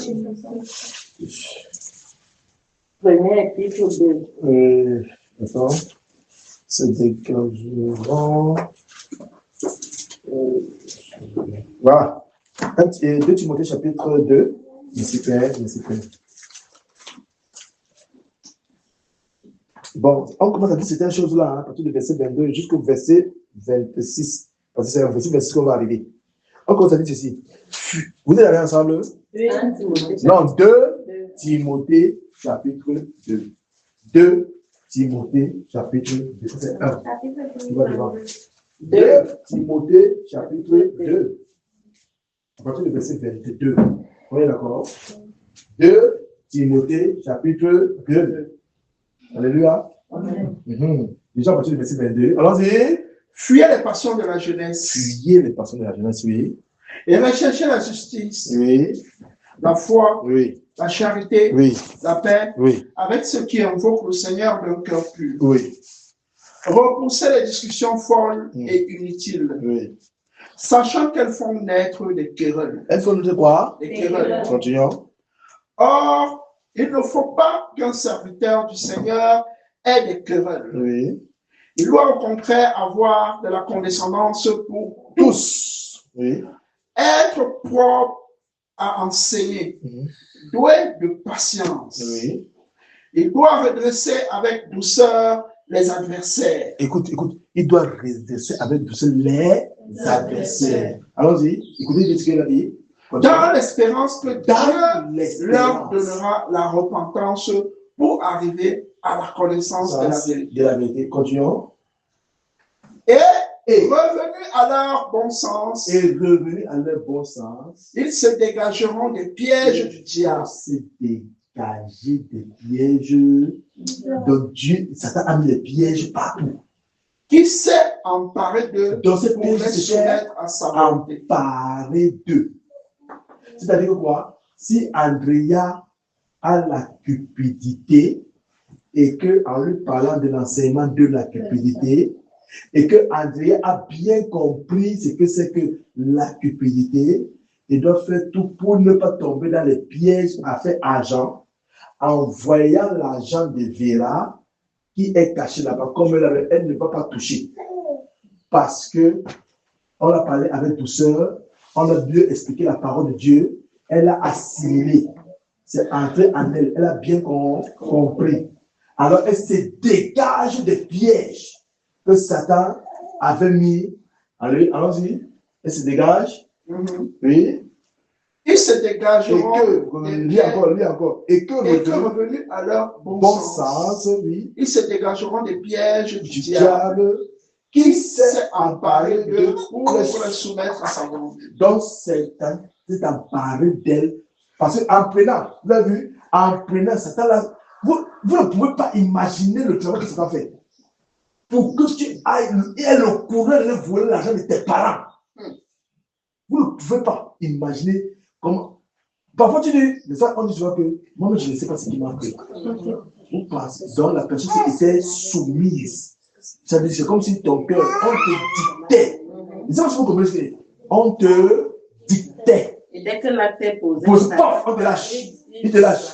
Premier épître de. Attends. C'est dégagement. Voilà. 2 Timothée chapitre 2. Merci Père, merci Père. Bon, on commence à dire certaines choses là, à partir du verset 22 jusqu'au verset 26. Parce que c'est au verset 26 qu'on va arriver. On commence à dire ceci. Vous êtes allés ensemble? Non, 2 Timothée chapitre 2. 2 Timothée chapitre 2. C'est 1. Tu vas devant. 2 Timothée, chapitre 2. À partir du verset 22. On est d'accord? 2 Timothée, chapitre 2. Alléluia. Amen. Déjà à partir du verset 22. Allons-y. Fuyez les passions de la jeunesse. Fuyez les passions de la jeunesse, oui. Et recherchez la justice, Oui. la foi, Oui. la charité, Oui. la paix, Oui. avec ceux qui invoquent le Seigneur d'un cœur pur. Oui. Repoussez les discussions folles et inutiles, Oui. sachant qu'elles font naître des querelles. Elles font de quoi? Des querelles. Continuons. Or, il ne faut pas qu'un serviteur du Seigneur ait des querelles. Oui. Il doit au contraire avoir de la condescendance pour tous. Oui. Être propre à enseigner, doué de patience. Oui. Il doit redresser avec douceur les adversaires. Écoute. Il doit redresser avec douceur les adversaires. Allons-y. Écoutez ce qu'il a dit. Dans l'espérance que Dieu leur donnera la repentance pour arriver à la connaissance de la vérité. Continuons. Et revenus à leur bon sens, ils se dégageront des pièges du diable. Se dégager des pièges. Donc Dieu, Satan a mis les pièges partout. Qui s'est emparé d'eux Dans ces pour les pièges, soumettre à sa volonté. emparé d'eux. C'est-à-dire quoi? Si Andrea a la cupidité et qu'en lui parlant de l'enseignement de la cupidité, et que Andrea a bien compris ce que c'est que la cupidité, il doit faire tout pour ne pas tomber dans les pièges à faire argent, en voyant l'argent de Vera qui est caché là-bas, comme elle ne va pas toucher. Parce que on a parlé avec douceur, on a bien expliqué la parole de Dieu, elle a assimilé, c'est entré en elle, elle a bien compris. Alors elle se dégage des pièges que Satan avait mis. Allons-y, elle se dégage. Oui. Ils se dégageront Et que revenus à leur bon sens, oui. Ils se dégageront des pièges du diable qui s'est emparé d'eux pour les soumettre à sa volonté. Donc Satan s'est emparé d'elle. Parce qu'en prenant, vous avez vu, en prenant Satan là, vous ne pouvez pas imaginer le travail que Satan fait. Pour que tu ailles et le courant de voler l'argent de tes parents. Vous ne pouvez pas imaginer comment. Parfois tu dis, mais ça, on dit souvent que moi je ne sais pas ce qui m'a pris. Vous pensez, donc la personne était soumise. Ça veut dire c'est comme si ton cœur, on te dictait. Et ça, vous comprenez, on te dictait. Et dès que l'acte est posé, on te lâche. Il te lâche.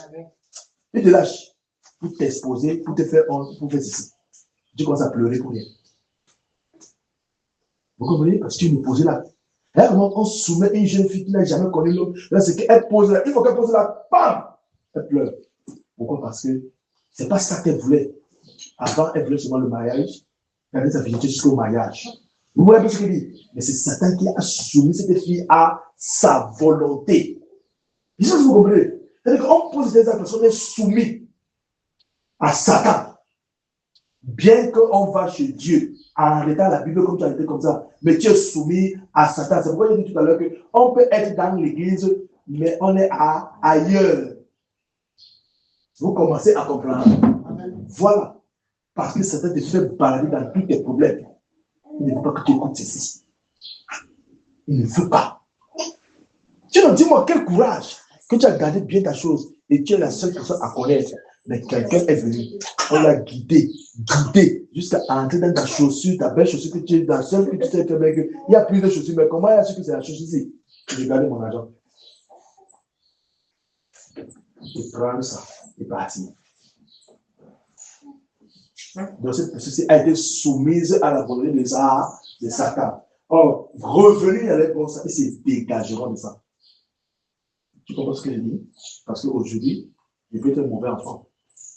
Il te lâche. Pour t'exposer, pour te faire ceci. Tu commences à pleurer pour rien. Vous comprenez? Parce que tu me posais là. Là, on soumet une jeune fille qui n'a jamais connu l'homme. Là, c'est qu'elle pose là. Il faut qu'elle pose là. Bam! Elle pleure. Pourquoi? Parce que c'est pas ça qu'elle voulait. Avant, elle voulait seulement le mariage. Elle avait sa virginité jusqu'au mariage. Vous voyez un peu ce qu'il dit? Mais c'est Satan qui a soumis cette fille à sa volonté. Je sais pas si vous comprenez. C'est-à-dire qu'on pose des personnes soumises à Satan. Bien qu'on va chez Dieu, en arrêtant la Bible comme tu as été comme ça, mais tu es soumis à Satan. C'est pourquoi j'ai dit tout à l'heure qu'on peut être dans l'église, mais on est ailleurs. Vous commencez à comprendre. Voilà. Parce que Satan te fait balader dans tous tes problèmes. Il ne veut pas que tu écoutes ceci. Il ne veut pas. Dis-moi quel courage que tu as gardé bien ta chose et tu es la seule personne à connaître. Mais quelqu'un est venu, on l'a guidé jusqu'à entrer dans ta chaussure, ta belle chaussure que tu es dans, seule que tu sais que il y a plus de chaussures, mais comment il y a su que c'est la chaussure ici? J'ai gardé mon argent. Et prendre ça et partir. Donc cette personne a été soumise à la volonté de Satan. Or, revenu à l'époque, ils se dégageront de ça. Tu comprends ce que je dis? Parce qu'aujourd'hui, je peux être un mauvais enfant.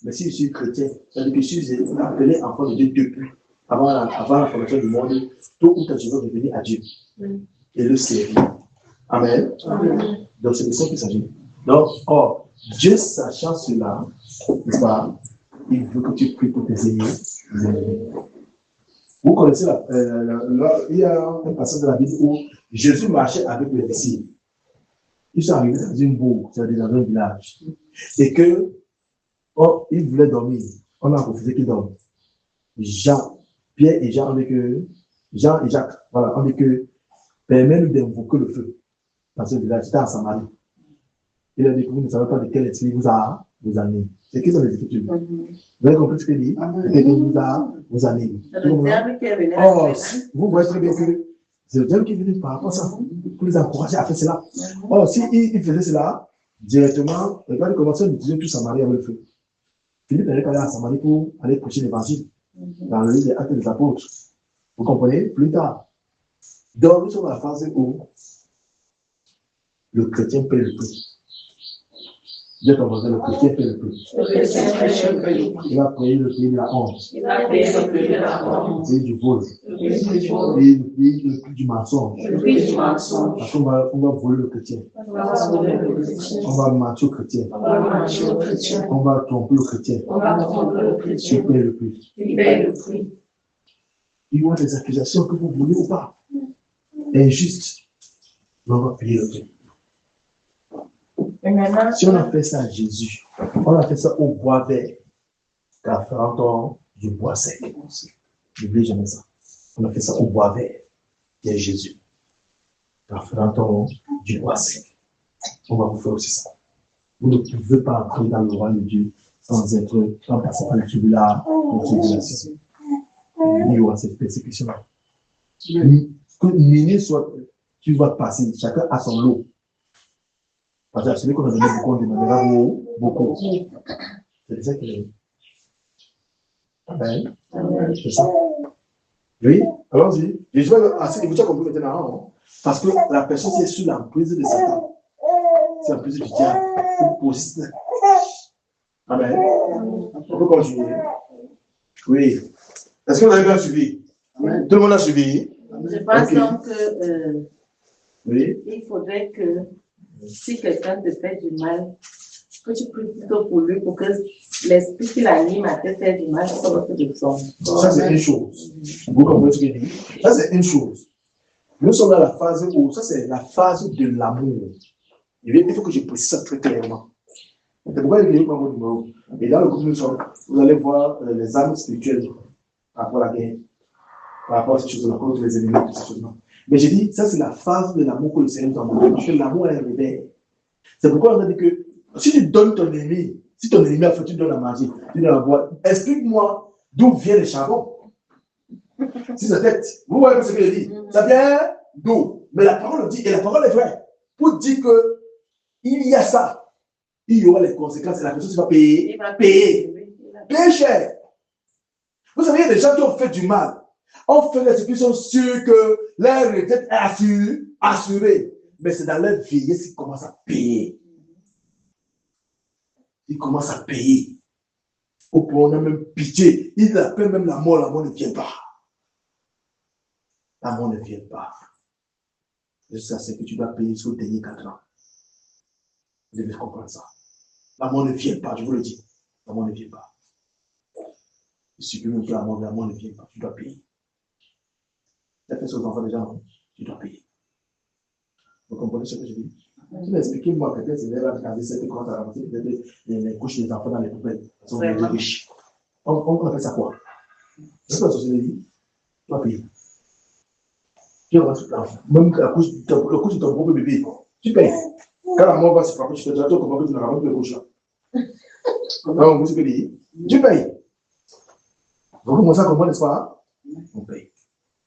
Mais si je suis chrétien, c'est-à-dire que si je suis appelé enfant de Dieu depuis, avant la formation du monde, tôt ou tard, je vais revenir à Dieu et le servir. Amen. Donc, c'est de ça qu'il s'agit. Donc, Dieu, sachant cela, n'est-ce pas, il veut que tu pries pour tes ennemis. Vous connaissez il y a un passage de la Bible où Jésus marchait avec les disciples. Ils sont arrivés dans une bourg, c'est-à-dire dans un village. Et que, ils voulaient dormir. On a refusé qu'ils dorment. Pierre et Jean, Jean et Jacques, voilà, on dit que permet-nous d'invoquer le feu dans ce village. C'était à Samarie. Il a dit que vous ne savez pas de quel esprit vous anime. C'est qui sont les Écritures? Vous avez compris ce qu'il dit? C'est que vous anime. Vous voyez très bien que c'est le diable qui est venu par rapport à ça, pour les encourager à faire cela. Or, s'il faisait cela, directement, regardez comment ça, nous disions tous Samarie avec le feu. Philippe n'allait pas aller à Samarie pour aller prêcher l'évangile dans le livre des Actes des Apôtres. Vous comprenez? Plus tard. Donc, nous sommes à la phase où le chrétien paie le prix. Dieu t'a demandé le chrétien paie le prix. Il a payé le prix de la honte. Le prix du vol. Le prix du mensonge. Parce qu'on va voler le chrétien. On va mentir au chrétien. On va tromper le chrétien. Il paie le prix. Il y a des accusations que vous voulez ou pas. Injustes. Mais on va payer le prix. Si on a fait ça à Jésus, on a fait ça au bois vert, car fera-t-on du bois sec. N'oubliez jamais ça. On a fait ça au bois vert, qui est Jésus. Car fera-t-on du bois sec. On va vous faire aussi ça. Vous ne pouvez pas entrer dans le royaume de Dieu sans passer par les tribulations. Il y aura cette persécution-là. Que nul soit, tu vas passer, chacun a son lot. Parce que celui qu'on a donné beaucoup, on demandera beaucoup. C'est ça qu'il est. Amen. C'est ça. Oui, allons-y. Je vais assez, vous avez compris maintenant, parce que la personne qui est sous l'emprise de Satan, c'est l'emprise du diable, ou possède. Amen. On peut continuer. Oui. Est-ce que vous avez bien suivi? Tout le monde a suivi? Je pense donc que il faudrait que si quelqu'un te fait du mal, que tu pries plutôt pour lui pour que l'esprit qui l'anime à te faire du mal sorte de son. Ça, c'est une chose. Vous comprenez ce que je dis? Ça, c'est une chose. Nous sommes dans la phase où, ça, c'est la phase de l'amour. Il faut que je précise ça très clairement. C'est pourquoi il est dans mon numéro. Et dans le groupe, nous sommes, vous allez voir les armes spirituelles par rapport à la guerre, par rapport à ces choses-là, contre les ennemis, ces choses-là. Mais j'ai dit, ça c'est la phase de l'amour que le Seigneur nous envoie. Parce que l'amour est un réveil. C'est pourquoi on a dit que si tu donnes ton ennemi, si ton ennemi a fait, tu donnes à manger, tu donnes à boire, explique-moi d'où vient le charbon. Si c'est tête, vous voyez ce que je dis? Ça vient d'où? Mais la parole dit, et la parole est vraie, pour dire que il y a ça, il y aura les conséquences et la personne qui va payer, payer cher. Vous savez, il y a des gens qui ont fait du mal. On fait des qui sont sûrs que leur retraite est assurée. Mais c'est dans leur vieillesse qu'ils commencent à payer. Ils commencent à payer. Au point où on a même pitié. Ils appellent même la mort ne vient pas. La mort ne vient pas. Et ça, c'est que tu dois payer sur le dernier 4 ans. Vous devez comprendre ça. La mort ne vient pas, je vous le dis. La mort ne vient pas. Et si tu veux que la mort ne vient pas, tu dois payer. Tu as fait ça aux enfants déjà, tu dois payer. Vous comprenez ce que je dis? Tu m'as expliqué, moi, peut-être, c'est là, quand c'était quand à ramasser peut-être les couches des enfants dans les poubelles. Ils sont devenus riches. On appelle ça quoi? C'est quoi la société dit? Tu dois payer. Tu vas même la couche de ton propre bébé, tu payes. Quand la mort va se frapper, tu te dis, tu comprends que tu n'auras pas de couche là. Donc, vous savez ce que je dis? Tu payes. Donc, comment ça comprend, n'est-ce pas? On paye.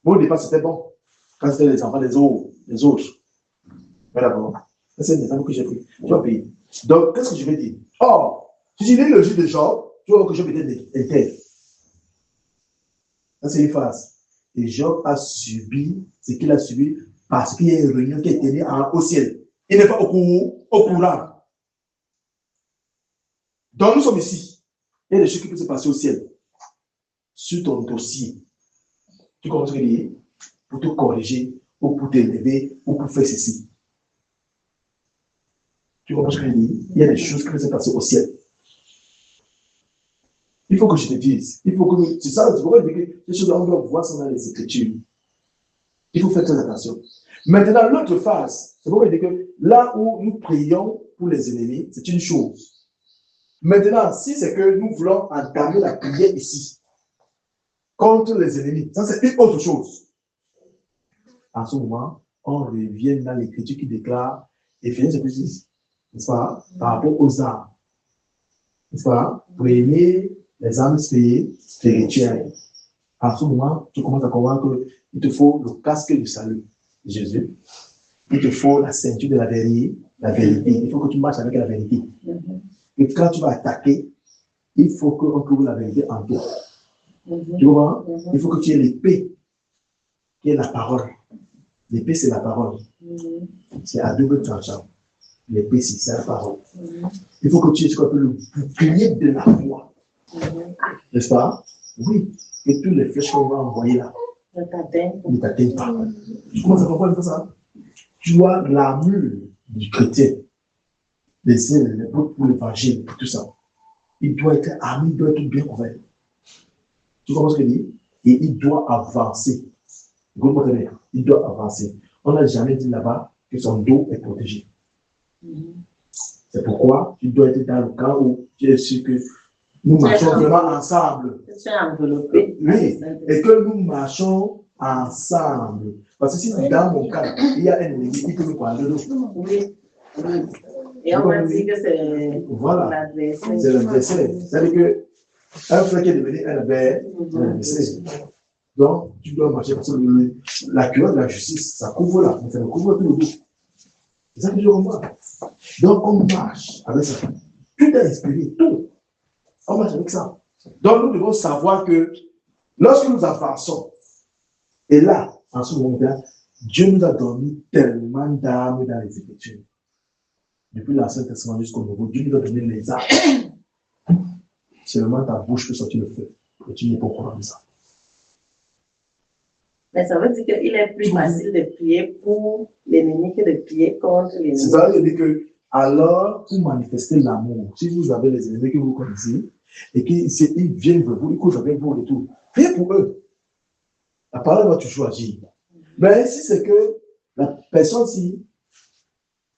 Bon, au départ, c'était bon. Quand c'était les enfants des autres. Mais d'abord, c'est un exemple que j'ai pris. Tu vas payer. Donc, qu'est-ce que je vais dire? Or, si tu lis le jeu de Job, tu vois que Job était intègre. Ça, c'est une phase. Et Job a subi ce qu'il a subi parce qu'il y a une réunion qui est tenue au ciel. Il n'est pas au courant. Donc, nous sommes ici. Il y a des choses qui peuvent se passer au ciel. Sur ton dossier. Tu comprends ce que je veux dire? Pour te corriger, ou pour t'élever, ou pour faire ceci. Tu comprends ce que je veux dire? Il y a des choses qui peuvent se passer au ciel. Il faut que je te dise. Il faut que nous, c'est ça, c'est pourquoi je dis que les choses, on doit voir ça dans les Écritures. Il faut faire très attention. Maintenant, l'autre phase, c'est pourquoi je dis que là où nous prions pour les ennemis, c'est une chose. Maintenant, si c'est que nous voulons entamer la prière ici, contre les ennemis, ça c'est une autre chose. En ce moment, on revient dans l'Écriture qui déclare, Éphésiens chapitre 6, n'est-ce pas, par rapport aux armes. N'est-ce pas? Prenez les armes spirituelles. En ce moment, tu commences à comprendre qu'il te faut le casque du salut de Jésus. Il te faut la ceinture de la vérité. Il faut que tu marches avec la vérité. Et quand tu vas attaquer, il faut qu'on trouve la vérité en toi. Tu vois? Il faut que tu aies l'épée, qui est la parole. L'épée, c'est la parole. C'est à double tranchant. L'épée, c'est la parole. Il faut que tu aies ce qu'on appelle le bouclier de la foi. N'est-ce pas? Oui. Et tous les flèches qu'on va envoyer là ne t'atteignent pas. Tu commences à comprendre ça? Tu as l'armure du chrétien. Les pour l'évangile, tout ça. Il doit être armé, il doit être bien couvert. Tu comprends ce que je dis? Et il doit avancer. Vous comprenez? Il doit avancer. On n'a jamais dit là-bas que son dos est protégé. C'est pourquoi tu dois être dans le cas où tu es sûr que nous marchons vraiment ensemble. Oui, et que nous marchons ensemble. Parce que si dans mon cas, il y a un ennemi qui peut me parler de l'autre. Oui. Et on m'a dit que c'est l'adversaire. C'est l'adversaire. C'est-à-dire que un frère qui est devenu un adversaire. Donc, tu dois marcher parce que la culotte de la justice, ça couvre là, mais ça ne couvre plus le dos. C'est ça que je comprends. Donc, on marche avec ça. Tout est inspiré, tout. On marche avec ça. Donc, nous devons savoir que lorsque nous avançons, et là, en ce moment-là, Dieu nous a donné tellement d'armes dans les Écritures. Depuis l'Ancien Testament jusqu'au Nouveau, Dieu nous a donné les armes. Seulement ta bouche peut sortir le feu. Et tu n'es pas au courant de ça. Mais ça veut dire qu'il est plus facile de prier pour l'ennemi que de prier contre l'ennemi. C'est ça, veut dire que, alors, pour manifester l'amour, si vous avez les ennemis que vous connaissez, et qu'ils viennent vers vous, ils courent avec vous et tout, priez pour eux. La parole va toujours agir. Mais si c'est que la personne-ci,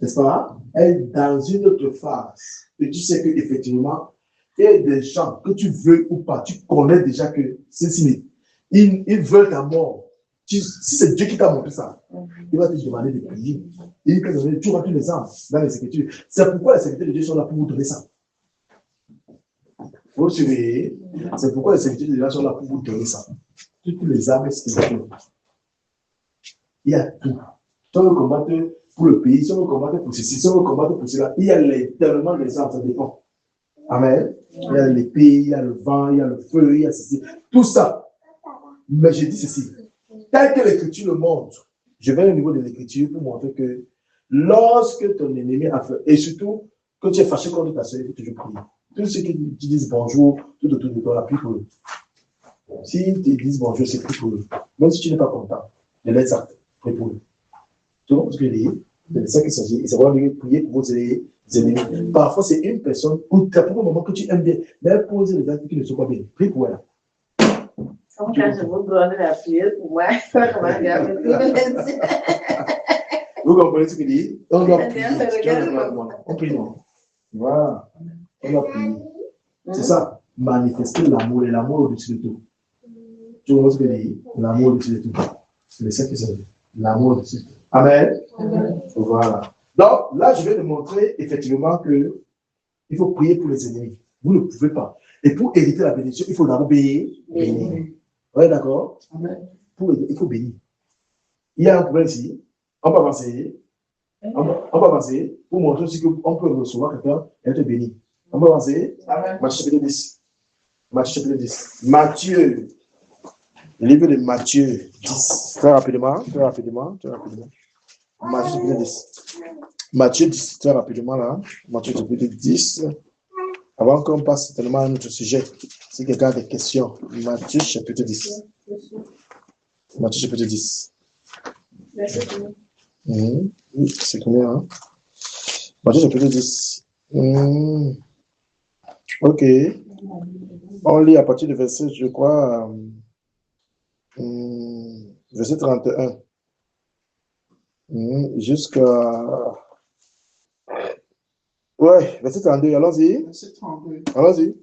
n'est-ce pas, est dans une autre phase, et tu sais qu'effectivement, il y a des gens que tu veux ou pas, tu connais déjà que ceux-ci, ils veulent ta mort. Si c'est Dieu qui t'a montré ça, il va te demander de prier. Il va te donner, tu auras tous les âmes dans les Écritures. C'est pourquoi les serviteurs de Dieu sont là pour vous donner ça. Vous surveillez. C'est pourquoi les serviteurs de Dieu sont là pour vous donner ça. Toutes les âmes spirituelles. Il y a tout. Si on veut combattre pour le pays, si on veut combattre pour ceci, si on veut combattre pour cela, il y a tellement des âmes, ça dépend. Amen. Il y a l'épée, il y a le vent, il y a le feu, il y a ceci. Tout ça. Mais je dis ceci. Tel que l'Écriture le montre, je vais au niveau de l'Écriture pour montrer que lorsque ton ennemi a fait, et surtout quand tu es fâché contre ta soeur, il faut toujours prier. Tous ceux qui te disent bonjour, tout autour de toi, la prie pour eux. S'ils te disent bonjour, c'est prie pour eux. Même si tu n'es pas content, ne laisse ça, prie pour eux. Tu vois ce que je dis? C'est ça qu'il s'agit. Et c'est vraiment de prier pour vos ennemis. Parfois, c'est une personne, ou tu as pour un moment que tu aimes bien, mais elle pose les actes qui ne sont pas bien. Prie pour elle. Comme quand je vous donne la prière pour moi, ça va regarder tout le monde. Vous comprenez ce qu'il dit? On doit prier. On prie, non? Voilà. On doit prier. C'est ça. Manifester l'amour et l'amour au-dessus de tout. Tu vois ce qu'il dit? L'amour au-dessus de tout. C'est ça que c'est. L'amour au-dessus de tout. Amen. Voilà. Donc, là, je vais te montrer effectivement que il faut prier pour les ennemis. Vous ne pouvez pas. Et pour éviter la bénédiction, il faut d'abord bénir. Oui, d'accord? Il faut bénir. Il y a un problème ici. On va avancer. On va avancer pour montrer aussi qu'on peut recevoir quelqu'un et être béni. On va avancer. Matthieu chapitre 10. Matthieu chapitre 10. Matthieu. Le livre de Matthieu 10. Très rapidement. Matthieu chapitre 10. Matthieu 10, très rapidement là. Matthieu chapitre 10. Avant qu'on passe tellement à un autre sujet, si quelqu'un a des questions, Matthieu chapitre 10. Matthieu chapitre 10. C'est combien, hein? Matthieu chapitre 10. Ok. On lit à partir du verset, je crois, verset 31. Jusqu'à... Ouais, verset 32, allons-y. Verset 32. Allons-y.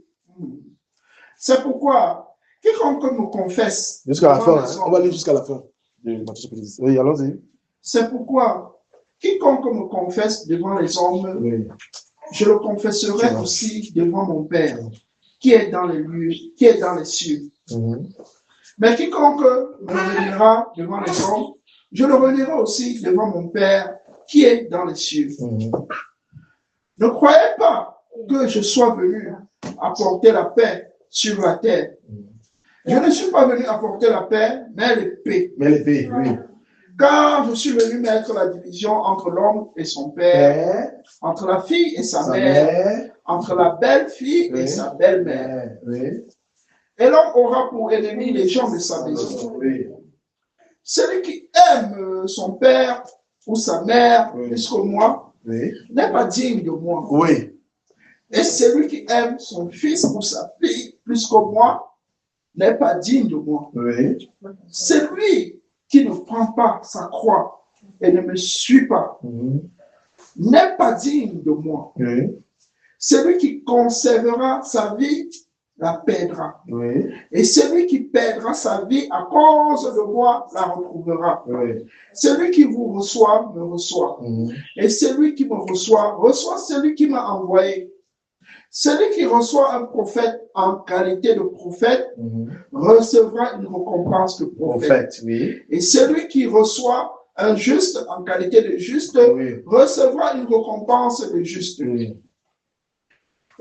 C'est pourquoi, quiconque me confesse... Jusqu'à la fin, on va lire jusqu'à la fin. Oui, allons-y. C'est pourquoi, quiconque me confesse devant les hommes, je le confesserai aussi devant mon Père, qui est dans les lieux, qui est dans les cieux. Mais quiconque me reniera devant les hommes, je le renierai aussi devant mon Père, qui est dans les cieux. Ne croyez pas que je sois venu apporter la paix sur la terre. Je ne suis pas venu apporter la paix, mais l'épée. Mais l'épée, oui. Car je suis venu mettre la division entre l'homme et son père, entre la fille et sa mère, entre la belle-fille et sa belle-mère. Et l'homme aura pour ennemi les gens de sa maison. Celui qui aime son père ou sa mère plus que moi n'est pas digne de moi. Et celui qui aime son fils ou sa fille plus que moi n'est pas digne de moi. Celui qui ne prend pas sa croix et ne me suit pas n'est pas digne de moi. Celui qui conservera sa vie la perdra. Et celui qui perdra sa vie à cause de moi la retrouvera. Celui qui vous reçoit me reçoit. Et celui qui me reçoit, reçoit celui qui m'a envoyé. Celui qui reçoit un prophète en qualité de prophète recevra une récompense de prophète. Et celui qui reçoit un juste en qualité de juste recevra une récompense de juste.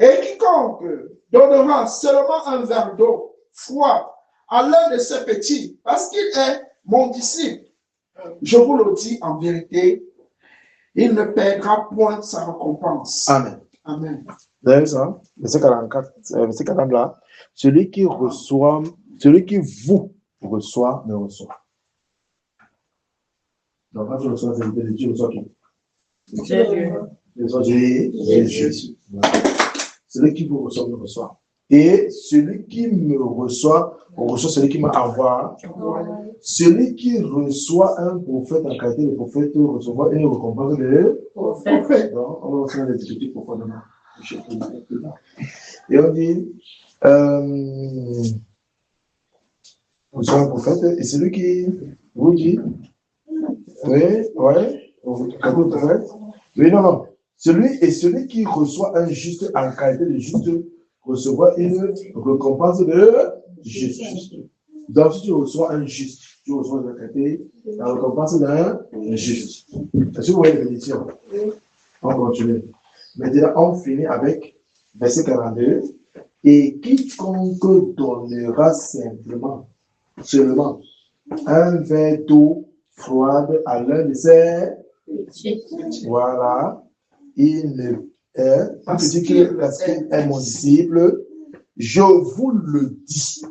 Et quiconque donnera seulement un verre d'eau froid à l'un de ces petits, parce qu'il est mon disciple, je vous le dis en vérité, il ne perdra point sa récompense. Amen. Amen. Vous ça, verset 44, verset 40 là. Celui qui reçoit, celui qui vous reçoit, me reçoit. Donc, quand tu reçois, tu reçois qui? Jésus. Celui qui vous reçoit, me reçoit. Et celui qui me reçoit, reçoit celui qui m'a envoyé. Celui qui reçoit un prophète en qualité de prophète recevra une récompense de prophète. Donc, on va faire les difficultés profondément. Et on dit, reçoit un prophète, et celui qui vous dit, non. Celui qui reçoit un juste en qualité de juste recevra une récompense de juste. Donc, si tu reçois un juste, tu reçois la récompense d'un juste. Est-ce que vous voyez la bénédiction? On continue. Maintenant, on finit avec verset 42. Et quiconque donnera seulement un verre d'eau froide à l'un de ses, voilà, il ne est pas petit qu'il est mon disciple, je vous le dis.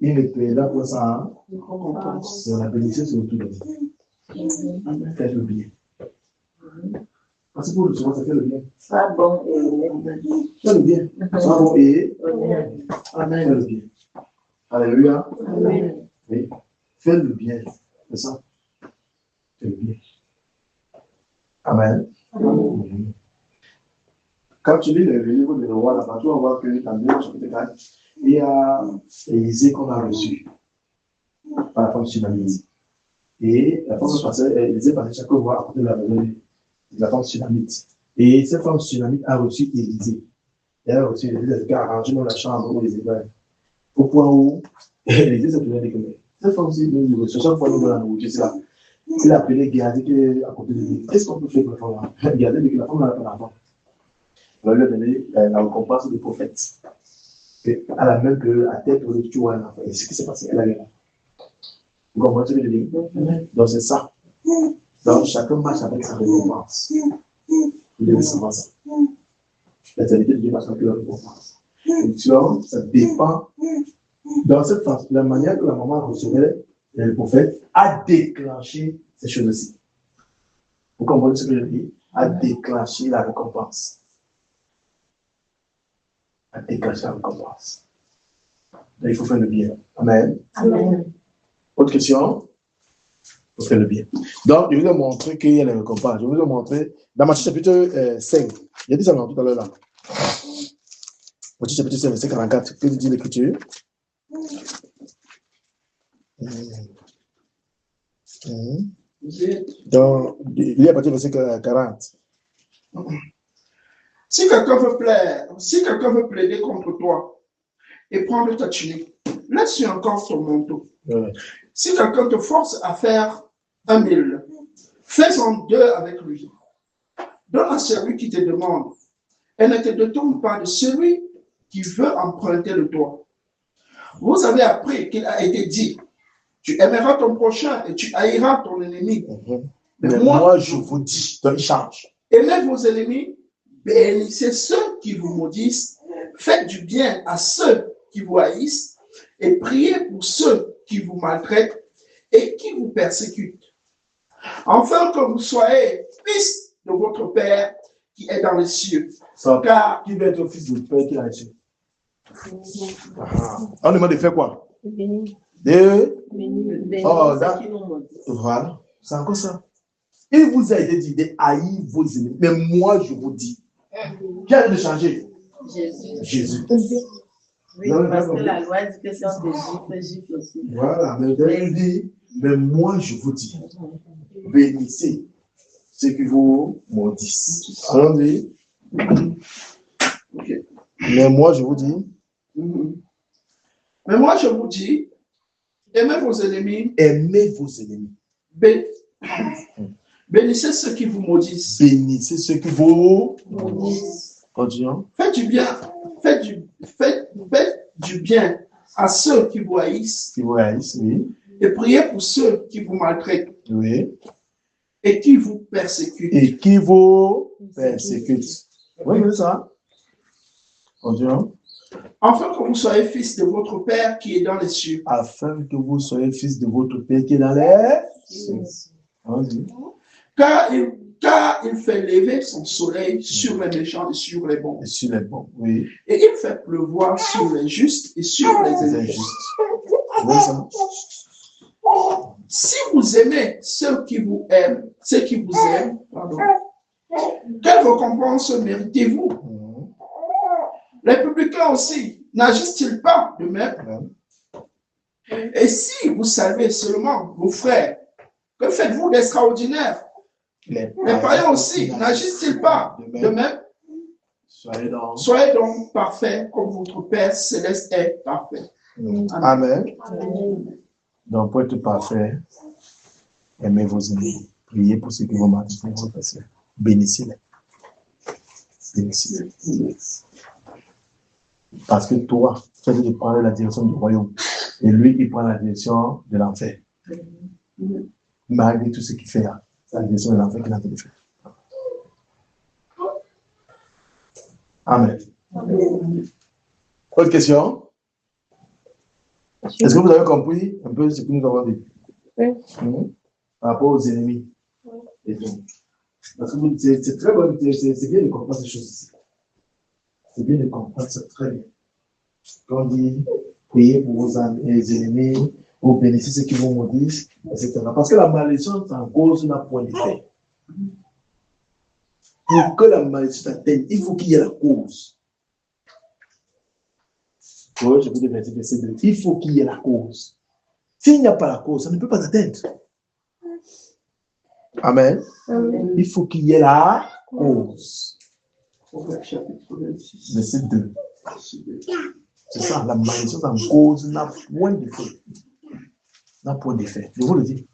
Il ne paiera pour ça. C'est la bénédiction sur tout le monde. Faites le bien. Parce que pour le souvent, ça fait le bien. Sois bon et honnête. Fais le bien. Sois bon et Amen. Fais le bien. Alléluia. Amen. Oui. Fais le bien. C'est ça. Fais le bien. Amen. Amen. Quand tu lis le livre de Roi, là-bas, tu vas voir que dans 2 chapitre 4, il y a Élisée qu'on a reçu par la femme sunamite. Et la femme Élisée passait chaque fois à côté de la maison de la femme sunamite. Et cette femme sunamite a reçu Élisée. Elle a reçu Élisée, elle a arrangé dans la chambre où Élisée va. Au point où Élisée s'est tourné déclaré. Cette femme-ci, nous reçoit chaque fois nous dans la nourriture, c'est là. Il a appelé Gérard qui est à côté de lui. Qu'est-ce qu'on peut faire pour la femme? Gérard dit que la femme n'a pas d'enfant. On lui a donné la récompense du prophète. Et à la même période, à tête, tu vois un enfant. Et ce qui s'est passé, elle a eu un enfant. Vous comprenez ce que je dis? Donc c'est ça. Donc chacun marche avec sa récompense. Vous devez savoir ça. L'éternité de Dieu marche avec la récompense. Donc ça dépend. Dans cette façon, la manière que la maman recevait le prophète a déclenché ces choses-ci. Vous comprenez ce que je dis? A déclenché la récompense. A déclenché la récompense. il faut faire le bien. Amen. Amen. Autre question? Il faut faire le bien. Donc, je vous ai montré qu'il y a les récompenses. Je vous ai montré, dans Matthieu chapitre 5, il y a dit ça tout à l'heure là. Matthieu chapitre 5, verset 44, que dit l'Écriture? Donc, il y a à partir du verset 40. Si quelqu'un veut plaider contre toi et prendre ta tunique, laisse-lui encore ton manteau. Ouais. Si quelqu'un te force à faire 1 000, fais-en 2 avec lui. Donne à celui qui te demande et ne te détourne pas de celui qui veut emprunter le toi. Vous avez appris qu'il a été dit, tu aimeras ton prochain et tu haïras ton ennemi. Mais moi, je vous dis, donc il change. Aimez vos ennemis, bénissez ceux qui vous maudissent, faites du bien à ceux qui vous haïssent et priez pour ceux qui vous maltraitent et qui vous persécutent. Afin que vous soyez fils de votre Père qui est dans les cieux. Car qui veut être fils de Père qui est dans les cieux? On demande de faire quoi? Voilà, c'est encore ça. Il vous a été dit de haïr vos ennemis. Mais moi, je vous dis, qui a de changer? Jésus. Oui, parce que la loi dit que si on te gifle aussi. Voilà, mais il dit, mais moi, je vous dis, bénissez ceux qui vous maudissent. Allons-y. Okay. Mais moi, je vous dis. Mais moi, je vous dis, aimez vos ennemis. Aimez vos ennemis. Bénissez ceux qui vous maudissent. Bénissez ceux qui vous maudissent. Continuons. Faites du bien. Faites du bien à ceux qui vous haïssent. Qui vous haïssent, oui. Et priez pour ceux qui vous maltraitent. Oui. Et qui vous persécutent. Et qui vous persécutent. Oui, c'est ça. Continuons. Afin que vous soyez fils de votre Père qui est dans les cieux. Afin que vous soyez fils de votre Père qui est dans les cieux. Car il fait lever son soleil sur les méchants et sur les bons. Et sur les bons, oui. Et il fait pleuvoir sur les justes et sur les injustes. Oui, ça. Si vous aimez ceux qui vous aiment, quelle récompense méritez-vous? Les publicains aussi, n'agissent-ils pas de même? Et si vous savez seulement vos frères, que faites-vous d'extraordinaire? Les païens aussi, n'agissent-ils pas de même? Soyez donc parfaits comme votre Père céleste est parfait. Amen. Donc, pour être parfait, aimez vos ennemis. Priez pour ceux qui vont marcher pour votre Père. Bénissez-les. Bénissez-les. Parce que toi, tu as dit de prendre la direction du royaume. Et lui, il prend la direction de l'enfer. Malgré tout ce qu'il fait là, c'est la direction de l'enfer qu'il a fait de faire. Amen. Autre question? Est-ce que vous avez compris un peu ce que nous avons dit? Oui. Par rapport aux ennemis. Oui. Parce que c'est très bon, c'est bien de comprendre ces choses ici. C'est bien de comprendre ça très bien. Quand on dit priez pour vos ennemis, vous bénissez ceux qui vous maudissent, etc. Parce que la malédiction en cause n'a point d'effet. Pour que la malédiction atteigne, il faut qu'il y ait la cause. Oui, je vous dis verset 2. Il faut qu'il y ait la cause. S'il n'y a pas la cause, ça ne peut pas atteindre. Amen. Il faut qu'il y ait la cause. Verset 2. C'est ça, la malédiction en cause n'a point d'effet. N'a point d'effet. Je vous le dis.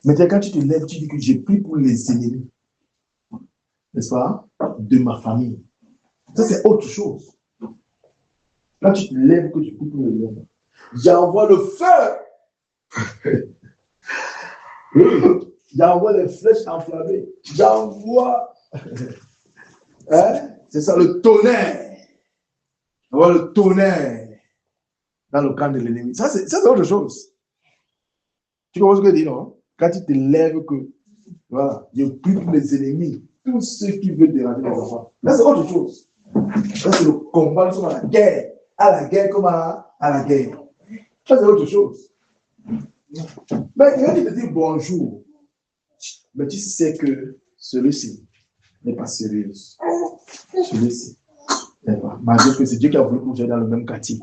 Maintenant, quand tu te lèves, tu dis que j'ai pris pour les ennemis, n'est-ce pas, de ma famille. Ça, c'est autre chose. Quand tu te lèves, que tu pries pour les ennemis, j'envoie le feu. J'envoie les flèches enflammées. J'envoie. Hein? C'est ça, le tonnerre. J'envoie le tonnerre dans le camp de l'ennemi. Ça, c'est autre chose. Tu comprends ce que je dis, non? Quand tu te lèves, que voilà, je prie pour les ennemis, tous ceux qui veulent déranger les enfants. Là, c'est autre chose. Ça, c'est le combat, nous sommes à la guerre comme à la guerre. Ça, c'est autre chose. Mais quand il te dit bonjour, mais tu sais que celui-ci n'est pas sérieux. Celui-ci n'est pas. Malgré que c'est Dieu qui a voulu que vous soyez dans le même quartier.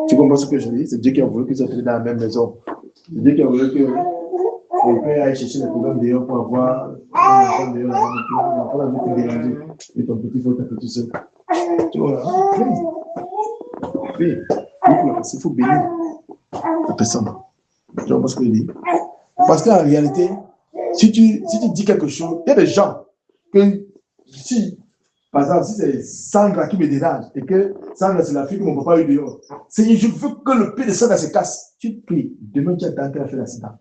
Tu comprends ce que je dis? C'est Dieu qui a voulu que vous soyez dans la même maison. C'est Dieu qui a voulu que le père aille chercher les problèmes dehors pour avoir l'enfant dehors. L'enfant a vu que dérangé. Et ton petit frère, ta petite soeur. Tu vois? Oui. Il faut bénir la personne. Tu vois ce que je dis? Parce qu'en réalité, si tu dis quelque chose, il y a des gens que si, par exemple, si c'est Sandra qui me dérange et que Sandra, c'est la fille que mon papa a eu dehors, c'est je veux que le pied de Sandra se casse. Tu pries, demain tu attends qu'elle a fait l'accident.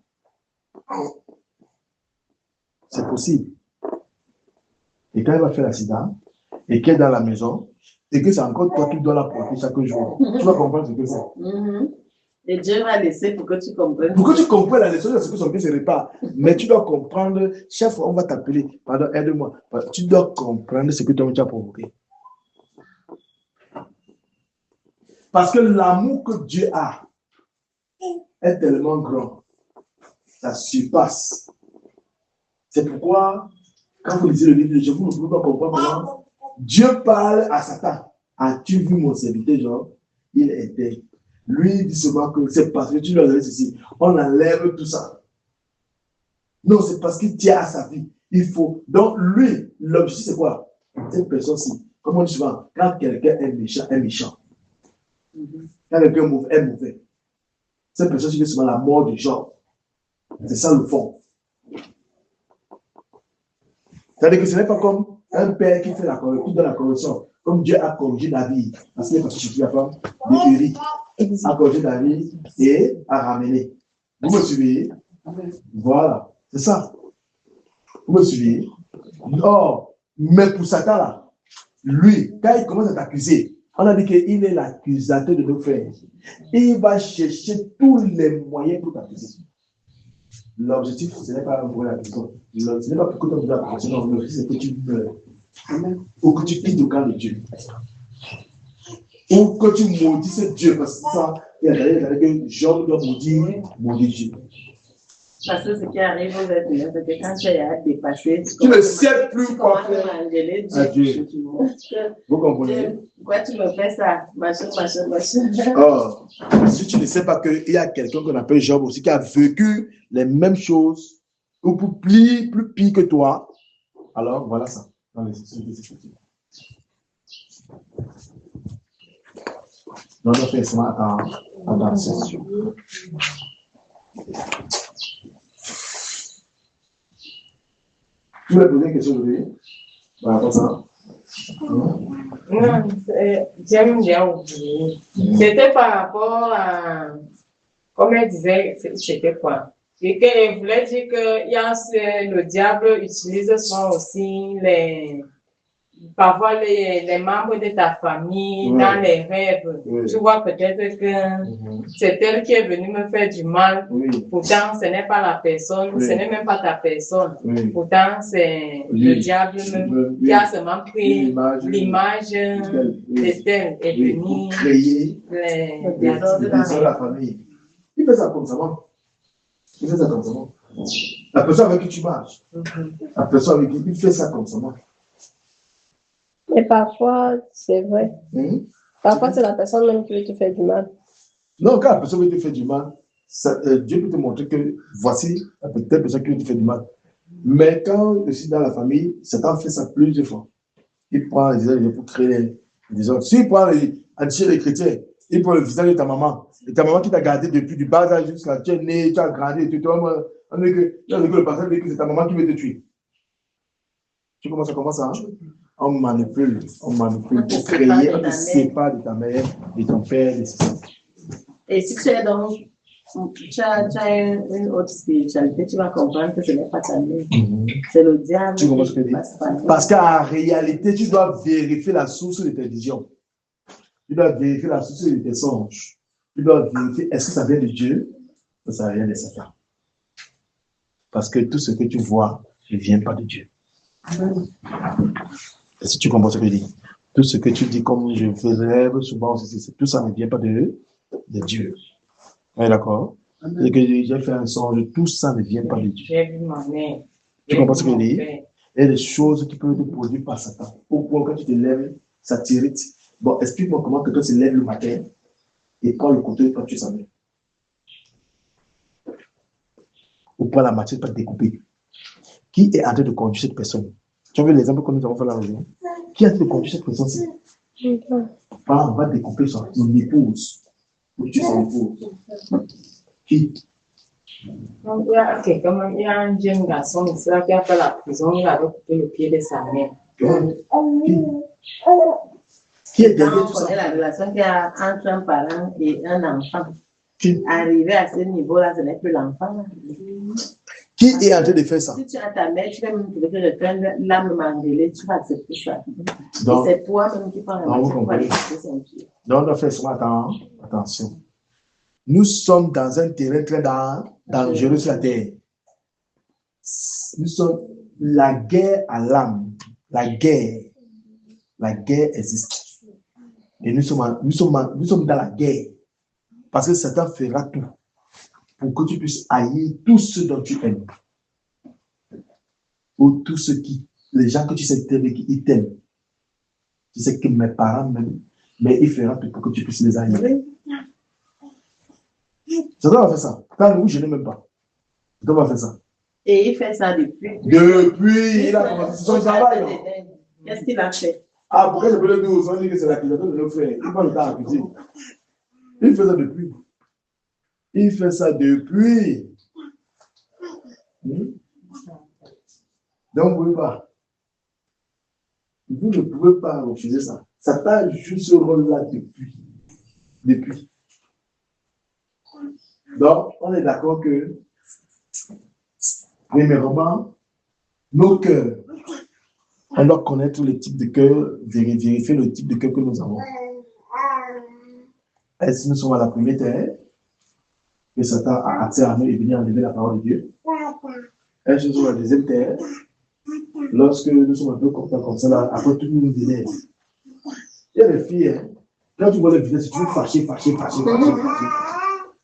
C'est possible. Et quand elle va faire l'accident, et qu'elle est dans la maison, et que c'est encore toi qui dois la porter chaque jour, tu vas comprendre ce que c'est. Et Dieu va laisser pour que tu comprennes. Pour que tu comprennes la leçon de ce que son pied se répare. Mais tu dois comprendre, chaque fois on va t'appeler, pardon, aide-moi. Tu dois comprendre ce que toi tu as provoqué. Parce que l'amour que Dieu a est tellement grand. Ça surpasse. C'est pourquoi, quand vous lisez le livre de Job, vous ne pouvez pas comprendre comment Dieu parle à Satan. As-tu vu mon serviteur Job? Il était. Lui, il dit souvent que c'est parce que tu lui as donné ceci. On enlève tout ça. Non, c'est parce qu'il tient à sa vie. Il faut. Donc, lui, l'objectif, c'est quoi? Cette personne-ci, comme on dit souvent, quand quelqu'un est méchant, est méchant. Quand quelqu'un est mauvais, est mauvais. Cette personne-ci, c'est souvent la mort du genre. C'est ça le fond. C'est-à-dire que ce n'est pas comme un père qui fait la correction, qui donne la correction. Comme Dieu a corrigé David, parce qu'il est parti chez la femme de Uri, a corrigé David et a ramené. Vous me suivez? Voilà, c'est ça. Vous me suivez? Oh, mais pour Satan là, lui, quand il commence à t'accuser, on a dit qu'il est l'accusateur de nos frères. Il va chercher tous les moyens pour t'accuser. L'objectif, ce n'est pas pour la prison. Ce n'est pas pour que tu dois accuser. Non, l'objectif, c'est que tu meurs. Ou que tu quittes le camp de Dieu. Ou que tu maudisses Dieu. Parce que ça, il y a que Job doit maudire Dieu. Parce que ce qui arrive aux êtres humains, c'est que quand tu as dépassé, tu ne sais plus quoi faire à Dieu. Vous comprenez? Pourquoi tu me fais ça? Machin. Oh, si tu ne sais pas qu'il y a quelqu'un qu'on appelle Job aussi qui a vécu les mêmes choses, ou plus pire que toi, alors voilà ça. Dans les Écritures. Non, non, fais ça à la session. Tu voulais poser une question aujourd'hui par rapport à ça? Non, j'aime bien oublier. C'était par rapport à, comme elle disait, c'était quoi? Et qu'elle voulait dire que le diable utilise souvent aussi parfois les membres de ta famille dans les rêves. Tu vois peut-être que c'est elle qui est venue me faire du mal. Pourtant, ce n'est pas la personne, ce n'est même pas ta personne. Pourtant, c'est le diable qui a seulement pris l'image d'Estelle et venu créer les désordres de la famille. Il fait ça comme ça. Il fait ça comme ça. La personne avec qui tu marches, la personne avec qui il fait ça comme ça. Et parfois, c'est vrai. Parfois, c'est la personne même qui veut te faire du mal. Non, quand la personne veut te faire du mal, Dieu peut te montrer que voici la personne qui veut te faire du mal. Mais quand je suis dans la famille, Satan fait ça plusieurs fois. Il prend les visage pour créer des autres. S'il prend les chrétiens, il prend le visage de ta maman. Et ta maman qui t'a gardé depuis du bas âge jusqu'à tu es né, tu as grandi, et tout. On dit que le pasteur dit que c'est ta maman qui veut te tuer. Tu commences à commencer à on manipule pour créer, on te sépare de ta mère, de ton père, de ça. Et si tu es donc, tu as une autre spiritualité, tu vas comprendre que ce n'est pas ta mère. C'est le diable. Tu comprends ce que je dis? Parce qu'en réalité, tu dois vérifier la source de tes visions. Tu dois vérifier la source de tes songes. Tu dois vérifier, est-ce que ça vient de Dieu ou ça vient de Satan? Parce que tout ce que tu vois ne vient pas de Dieu. Est-ce que tu comprends ce que je dis? Tout ce que tu dis, comme je rêve souvent, tout ça ne vient pas de Dieu. Oui, d'accord? Et que j'ai fait un songe, tout ça ne vient pas de Dieu. J'ai vu ma mère. Tu comprends ce que je dis? Il y a des choses qui peuvent être produites par Satan. Pourquoi, quand tu te lèves, ça t'irrite? Bon, explique-moi comment quelqu'un se lève le matin et prend le couteau et prend tuer sa mère. Ou prend la machette pour découper. Qui est en train de conduire cette personne? Tu as vu l'exemple que nous avons fait là aujourd'hui? Qui est en train de conduire cette personne-ci? On va découper son épouse. Ou tuer son épouse. Qui? Donc, il y a quelqu'un, il y a un jeune garçon ici là, qui a fait la prison, il avait coupé le pied de sa mère. Qui est derrière tout ça? On connaît la relation qu'il y a entre un parent et un enfant. Arrivé à ce niveau-là, ce n'est plus l'enfant. Qui est en train de faire ça? Si tu as ta mère, tu vas même trouver que quelqu'un l'âme mandélée, tu vas accepter ça. Donc, et c'est toi-même qui prends la machine pour aller couper son pied. Donc, on doit faire souvent attention. Nous sommes dans un terrain très dangereux sur la terre. Nous sommes la guerre à l'âme. La guerre existe. Et nous sommes dans la guerre. Parce que Satan fera tout pour que tu puisses haïr tous ceux dont tu aimes. Ou tous ceux les gens que tu sais t'aimer, qui ils t'aiment. Tu sais que mes parents m'aiment, mais il fera tout pour que tu puisses les haïr. Satan va faire ça. Quand nous, je n'aime même pas. Satan va faire ça. Et il fait ça depuis. Depuis, il a commencé son travail. Qu'est-ce qu'il a fait? Ah, pourquoi je peux le dire aux gens que c'est l'accusateur de nos frères? Il va le temps à accuser. Il fait ça depuis. Il fait ça depuis. Donc, vous ne pouvez pas. Vous ne pouvez pas refuser ça. Satan joue ce rôle-là depuis. Donc, on est d'accord que, premièrement, nos cœurs, on doit connaître le type de cœur, vérifier le type de cœur que nous avons. Est-ce que nous sommes à la première terre, que Satan a accès à nous et venir enlever la parole de Dieu? Est-ce que nous sommes à la deuxième terre, lorsque nous sommes un peu contents comme ça, là, après tout nous énerve? Il y a des filles, hein, quand tu vois les vidéos, tu veux fâcher.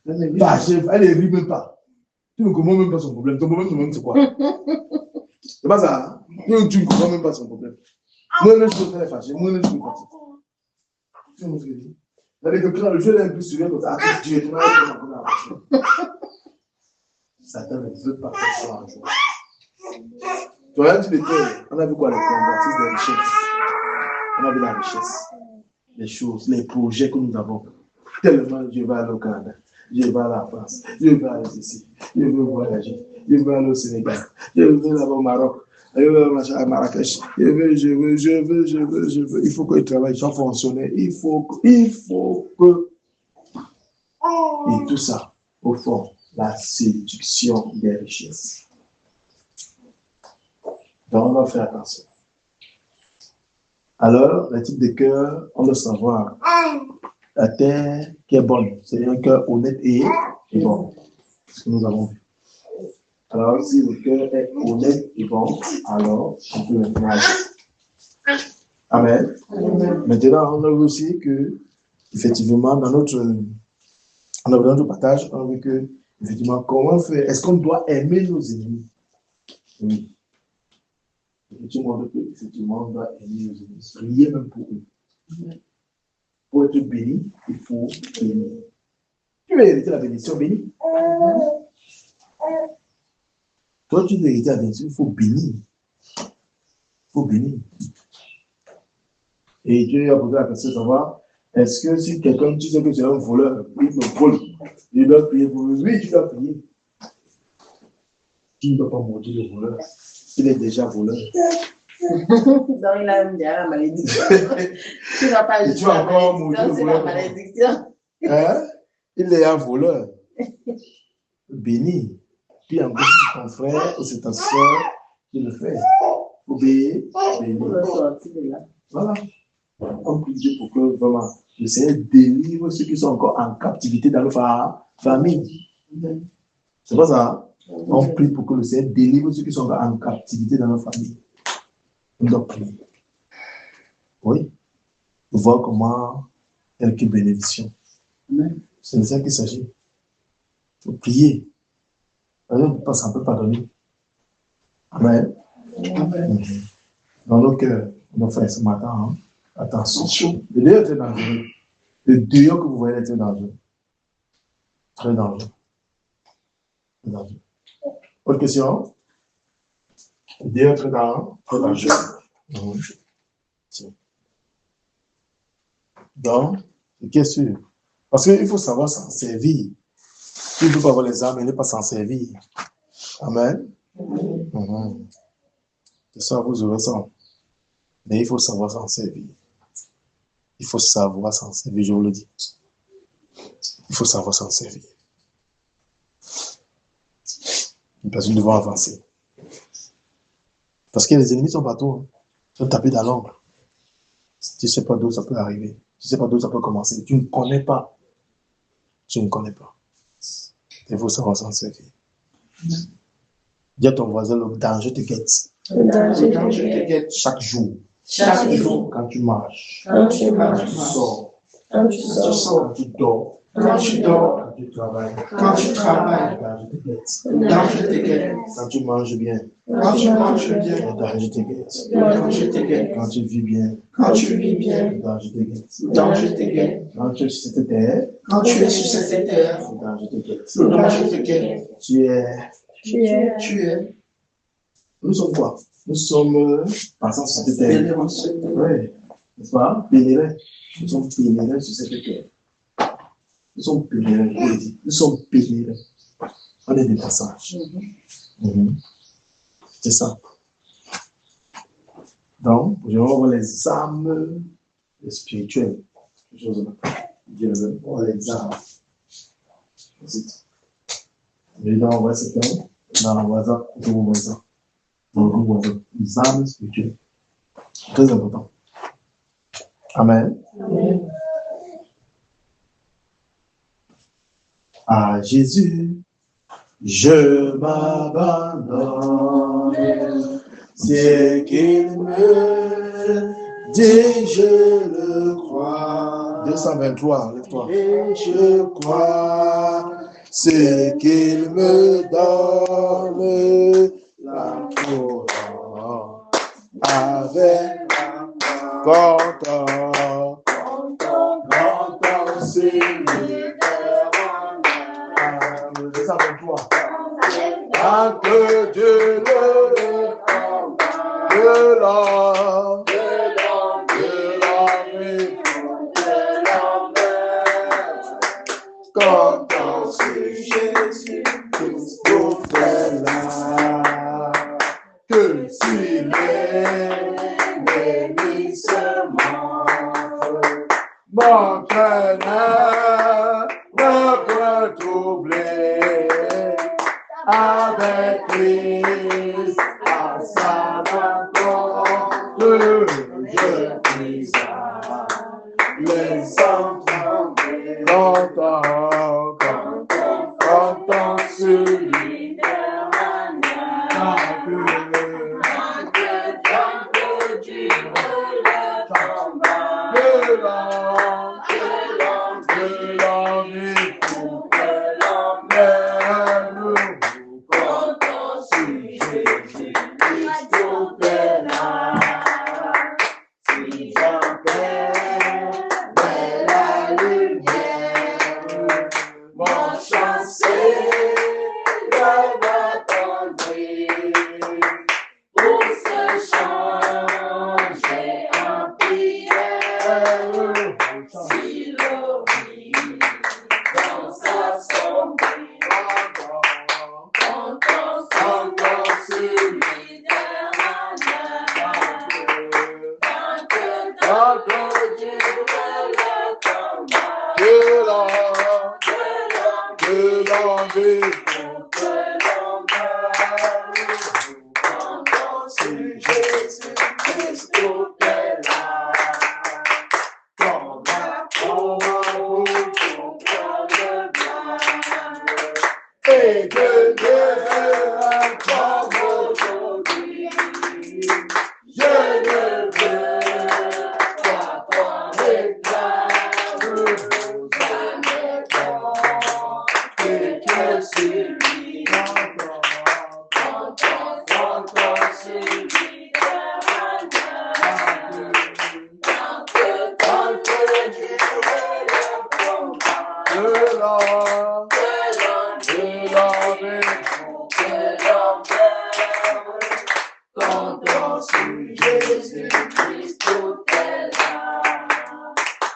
Elle ne rit même pas. Tu ne comprends même pas son problème. Ton problème, c'est quoi? C'est pas ça. Hein? Tu ne comprends même pas son problème. Moi, je suis très fâché. Moi, je suis fatigué. Tu vois ce que je dis? C'est-à-dire que quand le jeu est un peu sourire comme ça, tu es tout le monde. Satan ne veut pas faire ça un jour. Tu regardes tout le temps, on a vu quoi? Les convoitises des richesses. On a vu la richesse, les choses, les projets que nous avons. Tellement je vais aller au Canada. Je vais à la France, je vais aller ici, je veux voyager, je veux aller au Sénégal, je veux aller au Maroc, je veux aller à Marrakech, je veux. Il faut que le travail soit fonctionnaire, il faut que. Et tout ça, au fond, la séduction des richesses. Donc, on doit faire attention. Alors, le type de cœur, on doit savoir. La terre qui est bonne, c'est un cœur honnête et bon. C'est ce que nous avons vu. Alors, si le cœur est honnête et bon, alors on peut le faire. Amen. Maintenant, on a vu aussi que, effectivement, dans notre partage, on a vu que, effectivement, comment faire? Est-ce qu'on doit aimer nos ennemis? Oui. Effectivement, on doit aimer nos ennemis. Prier même pour eux. Pour être béni, il faut bénir. Tu veux hériter la bénédiction bénie? Toi, tu veux hériter la bénédiction, il faut bénir. Il faut bénir. Et Dieu a posé la question de savoir, est-ce que si quelqu'un, tu sais que c'est un voleur, il me vole, il doit prier pour lui? Oui, tu dois prier. Tu ne dois pas maudire le voleur. Il est déjà voleur. Donc, il a déjà la malédiction. Tu ne vas pas et tu vas encore maudire le c'est voleur. la malédiction. Hein? Il est un voleur. Béni. Puis en plus, c'est ton frère ou c'est ta soeur qui le fait. Obéir. Pour le sortir de là. Voilà. On prie Dieu pour que vraiment le Seigneur délivre ceux qui sont encore en captivité dans leur famille. C'est pas ça? On prie pour que le Seigneur délivre ceux qui sont encore en captivité dans leur famille. On doit prier. Oui. pour voir comment quelques bénédictions. C'est de ça qu'il s'agit. Il faut prier. On ne peut pas donner. Amen. Amen. Dans nos cœurs, nos frères ce matin, hein, attention. Le dehors est très dangereux. Le dehors que vous voyez est très dangereux. Très dangereux. Très dangereux. Autre question? Le dehors est très dangereux. Donc, qu'est-ce que parce qu'il faut savoir s'en servir. Si il ne veut pas avoir les armes, il ne peut pas s'en servir. Amen. C'est ça, vous aurez ça. Mais il faut savoir s'en servir. Il faut savoir s'en servir, je vous le dis. Il faut savoir s'en servir. Parce que nous devons avancer. Parce que les ennemis sont partout. Ils sont tapés dans l'ombre. Tu ne sais pas d'où ça peut arriver. Tu ne sais pas d'où ça peut commencer. Tu ne connais pas. Tu ne connais pas. Il faut savoir s'en servir. Dis à ton voisin, le danger te guette. Le danger te guette chaque jour. Chaque jour. Quand tu marches. Quand tu sors. Quand tu sors. Quand tu dors. Quand tu dors. Quand tu travailles. Quand tu travailles. Le danger te guette. Le danger te guette. Quand tu manges bien. Quand tu manges bien. Le danger te guette. Le danger te guette. Quand tu vis bien. Quand tu vis bien. Le danger te guette. Le danger te guette. Quand tu es sur cette terre. Quand tu es sur cette terre. Le danger te guette. Le danger te guette. Tu es. Nous sommes quoi? Nous sommes passants sur cette terre. Oui. N'est-ce pas? Pèlerins. Nous sommes pèlerins sur cette terre. Nous sommes pèlerins, je vous le dis. Nous sommes pèlerins. On est des passages. C'est ça. Donc, je vais voir les âmes spirituelles. On va les âmes. Et là, on voit cet homme. Là, on voit ça. On voit ça. On voit ça. Les âmes spirituelles. Très important. Amen. Amen. À Jésus, je m'abandonne. C'est qu'il me dit, je le crois. 223, lève-toi. Et je crois, c'est qu'il me donne la couronne avec content, c'est lui. 223. Que Dieu le quand on suit Jésus, Christ fait là, que s'il est bénissement, mon cœur ne peut troubler, avec Christ à sa main, je prie ça, les enfants quand celui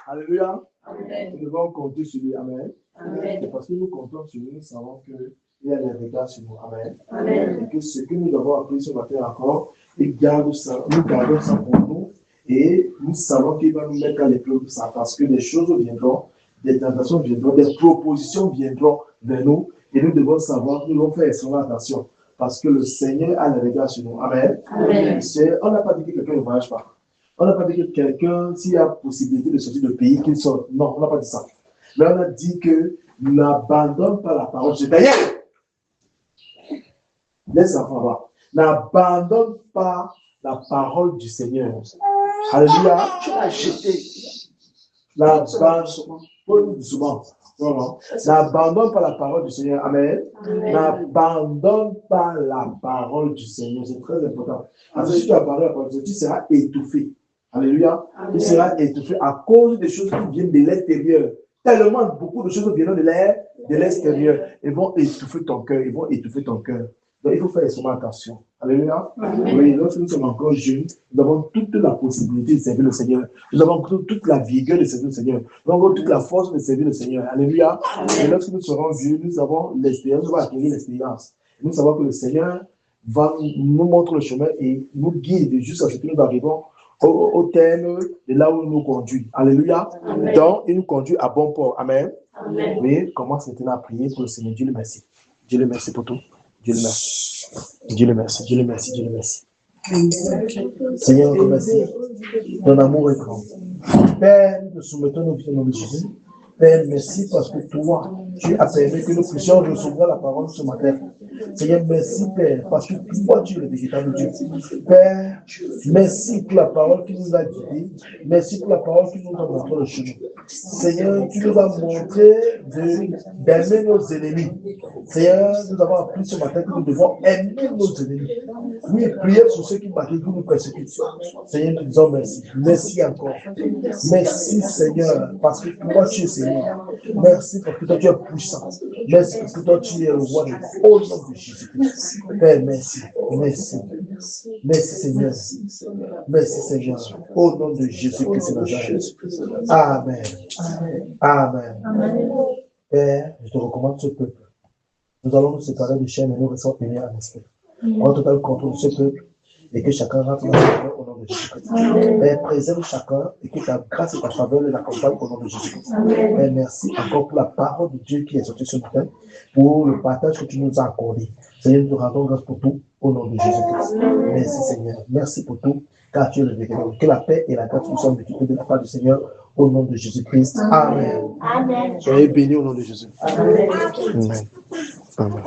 Alléluia. Nous devons compter sur lui. Amen. Et parce que nous comptons sur lui, nous savons qu'il y a des regards sur nous. Amen. Et que ce que nous avons appris ce matin encore, il garde ça, nous gardons ça pour nous. Et nous savons qu'il va nous mettre à l'épreuve ça. Parce que des choses viendront, des tentations viendront, des propositions viendront vers nous. Et nous devons savoir, nous devons faire extrêmement attention. Parce que le Seigneur a les regards sur nous. Amen. On n'a pas dit que quelqu'un ne voyage pas. On n'a pas dit que quelqu'un, s'il y a possibilité de sortir du pays, qu'il sorte. Non, on n'a pas dit ça. Mais on a dit que n'abandonne pas la parole. C'est d'ailleurs. Laisse enfant voir. N'abandonne pas la parole du Seigneur. Alléluia. Tu l'as jeté. N'abandonne pas la parole du Seigneur. Amen. N'abandonne pas la parole du Seigneur. C'est très important. Parce que si tu abandonnes la parole du Seigneur, tu seras étouffé. Alléluia. Tu seras étouffé à cause des choses qui viennent de l'extérieur. Tellement beaucoup de choses viennent de l'extérieur. Ils vont étouffer ton cœur. Ils vont étouffer ton cœur. Donc, il faut faire extrêmement attention. Alléluia. Oui, lorsque nous sommes encore jeunes, nous avons toute la possibilité de servir le Seigneur. Nous avons toute la vigueur de servir le Seigneur. Nous avons toute la force de servir le Seigneur. Alléluia. Et lorsque nous serons vieux, nous avons l'expérience, nous allons acquérir l'expérience. Nous savons que le Seigneur va nous montrer le chemin et nous guide jusqu'à ce que nous arrivons au terme de là où il nous conduit. Alléluia. Amen. Donc, il nous conduit à bon port. Amen. Amen. Mais commence maintenant à prier pour le Seigneur. Dieu le merci. Dieu le merci pour tout. Dieu le merci. Dieu le merci. Dieu le merci. Dieu le merci. Seigneur, nous merci. Ton amour est grand. Père, nous te soumettons nos vies au nom de Jésus. Père, merci parce que toi, tu as permis que nous puissions recevoir la parole ce matin. Seigneur, merci Père, parce que toi, tu es le véritable Dieu. Père, merci pour la parole qui nous a guidés. Merci pour la parole qui nous a montré le chemin. Seigneur, tu nous as montré d'aimer nos ennemis. Seigneur, nous avons appris ce matin que nous devons aimer nos ennemis. Oui, prier sur ceux qui nous persécutent. Seigneur, nous disons merci. Merci encore. Merci Seigneur, parce que toi, tu es Seigneur. Merci parce que toi, tu es puissant. Merci parce que toi, tu es le roi de au nom de Jésus-Christ. Père, merci. Merci. Merci Seigneur. Merci Seigneur. Au nom de Jésus-Christ de Nazareth. Amen. Amen. Père, je te recommande ce peuple. Nous allons nous séparer du chien et nous restons unis en esprit. En total contrôle de ce peuple et que chacun rentre dans le au nom de Jésus-Christ. Père, préserve chacun et que ta grâce et ta faveur les accompagnent au nom de Jésus-Christ. Père, merci encore pour la parole de Dieu qui est sortie ce matin, pour le partage que tu nous as accordé. Seigneur, nous te rendons grâce pour tout au nom de Jésus-Christ. Merci Seigneur. Merci pour tout, car tu es le véritable. Que la paix et la grâce nous soient multipliées de la part du Seigneur au nom de Jésus-Christ. Amen. Amen. Soyez bénis au nom de Jésus. Amen. Amen.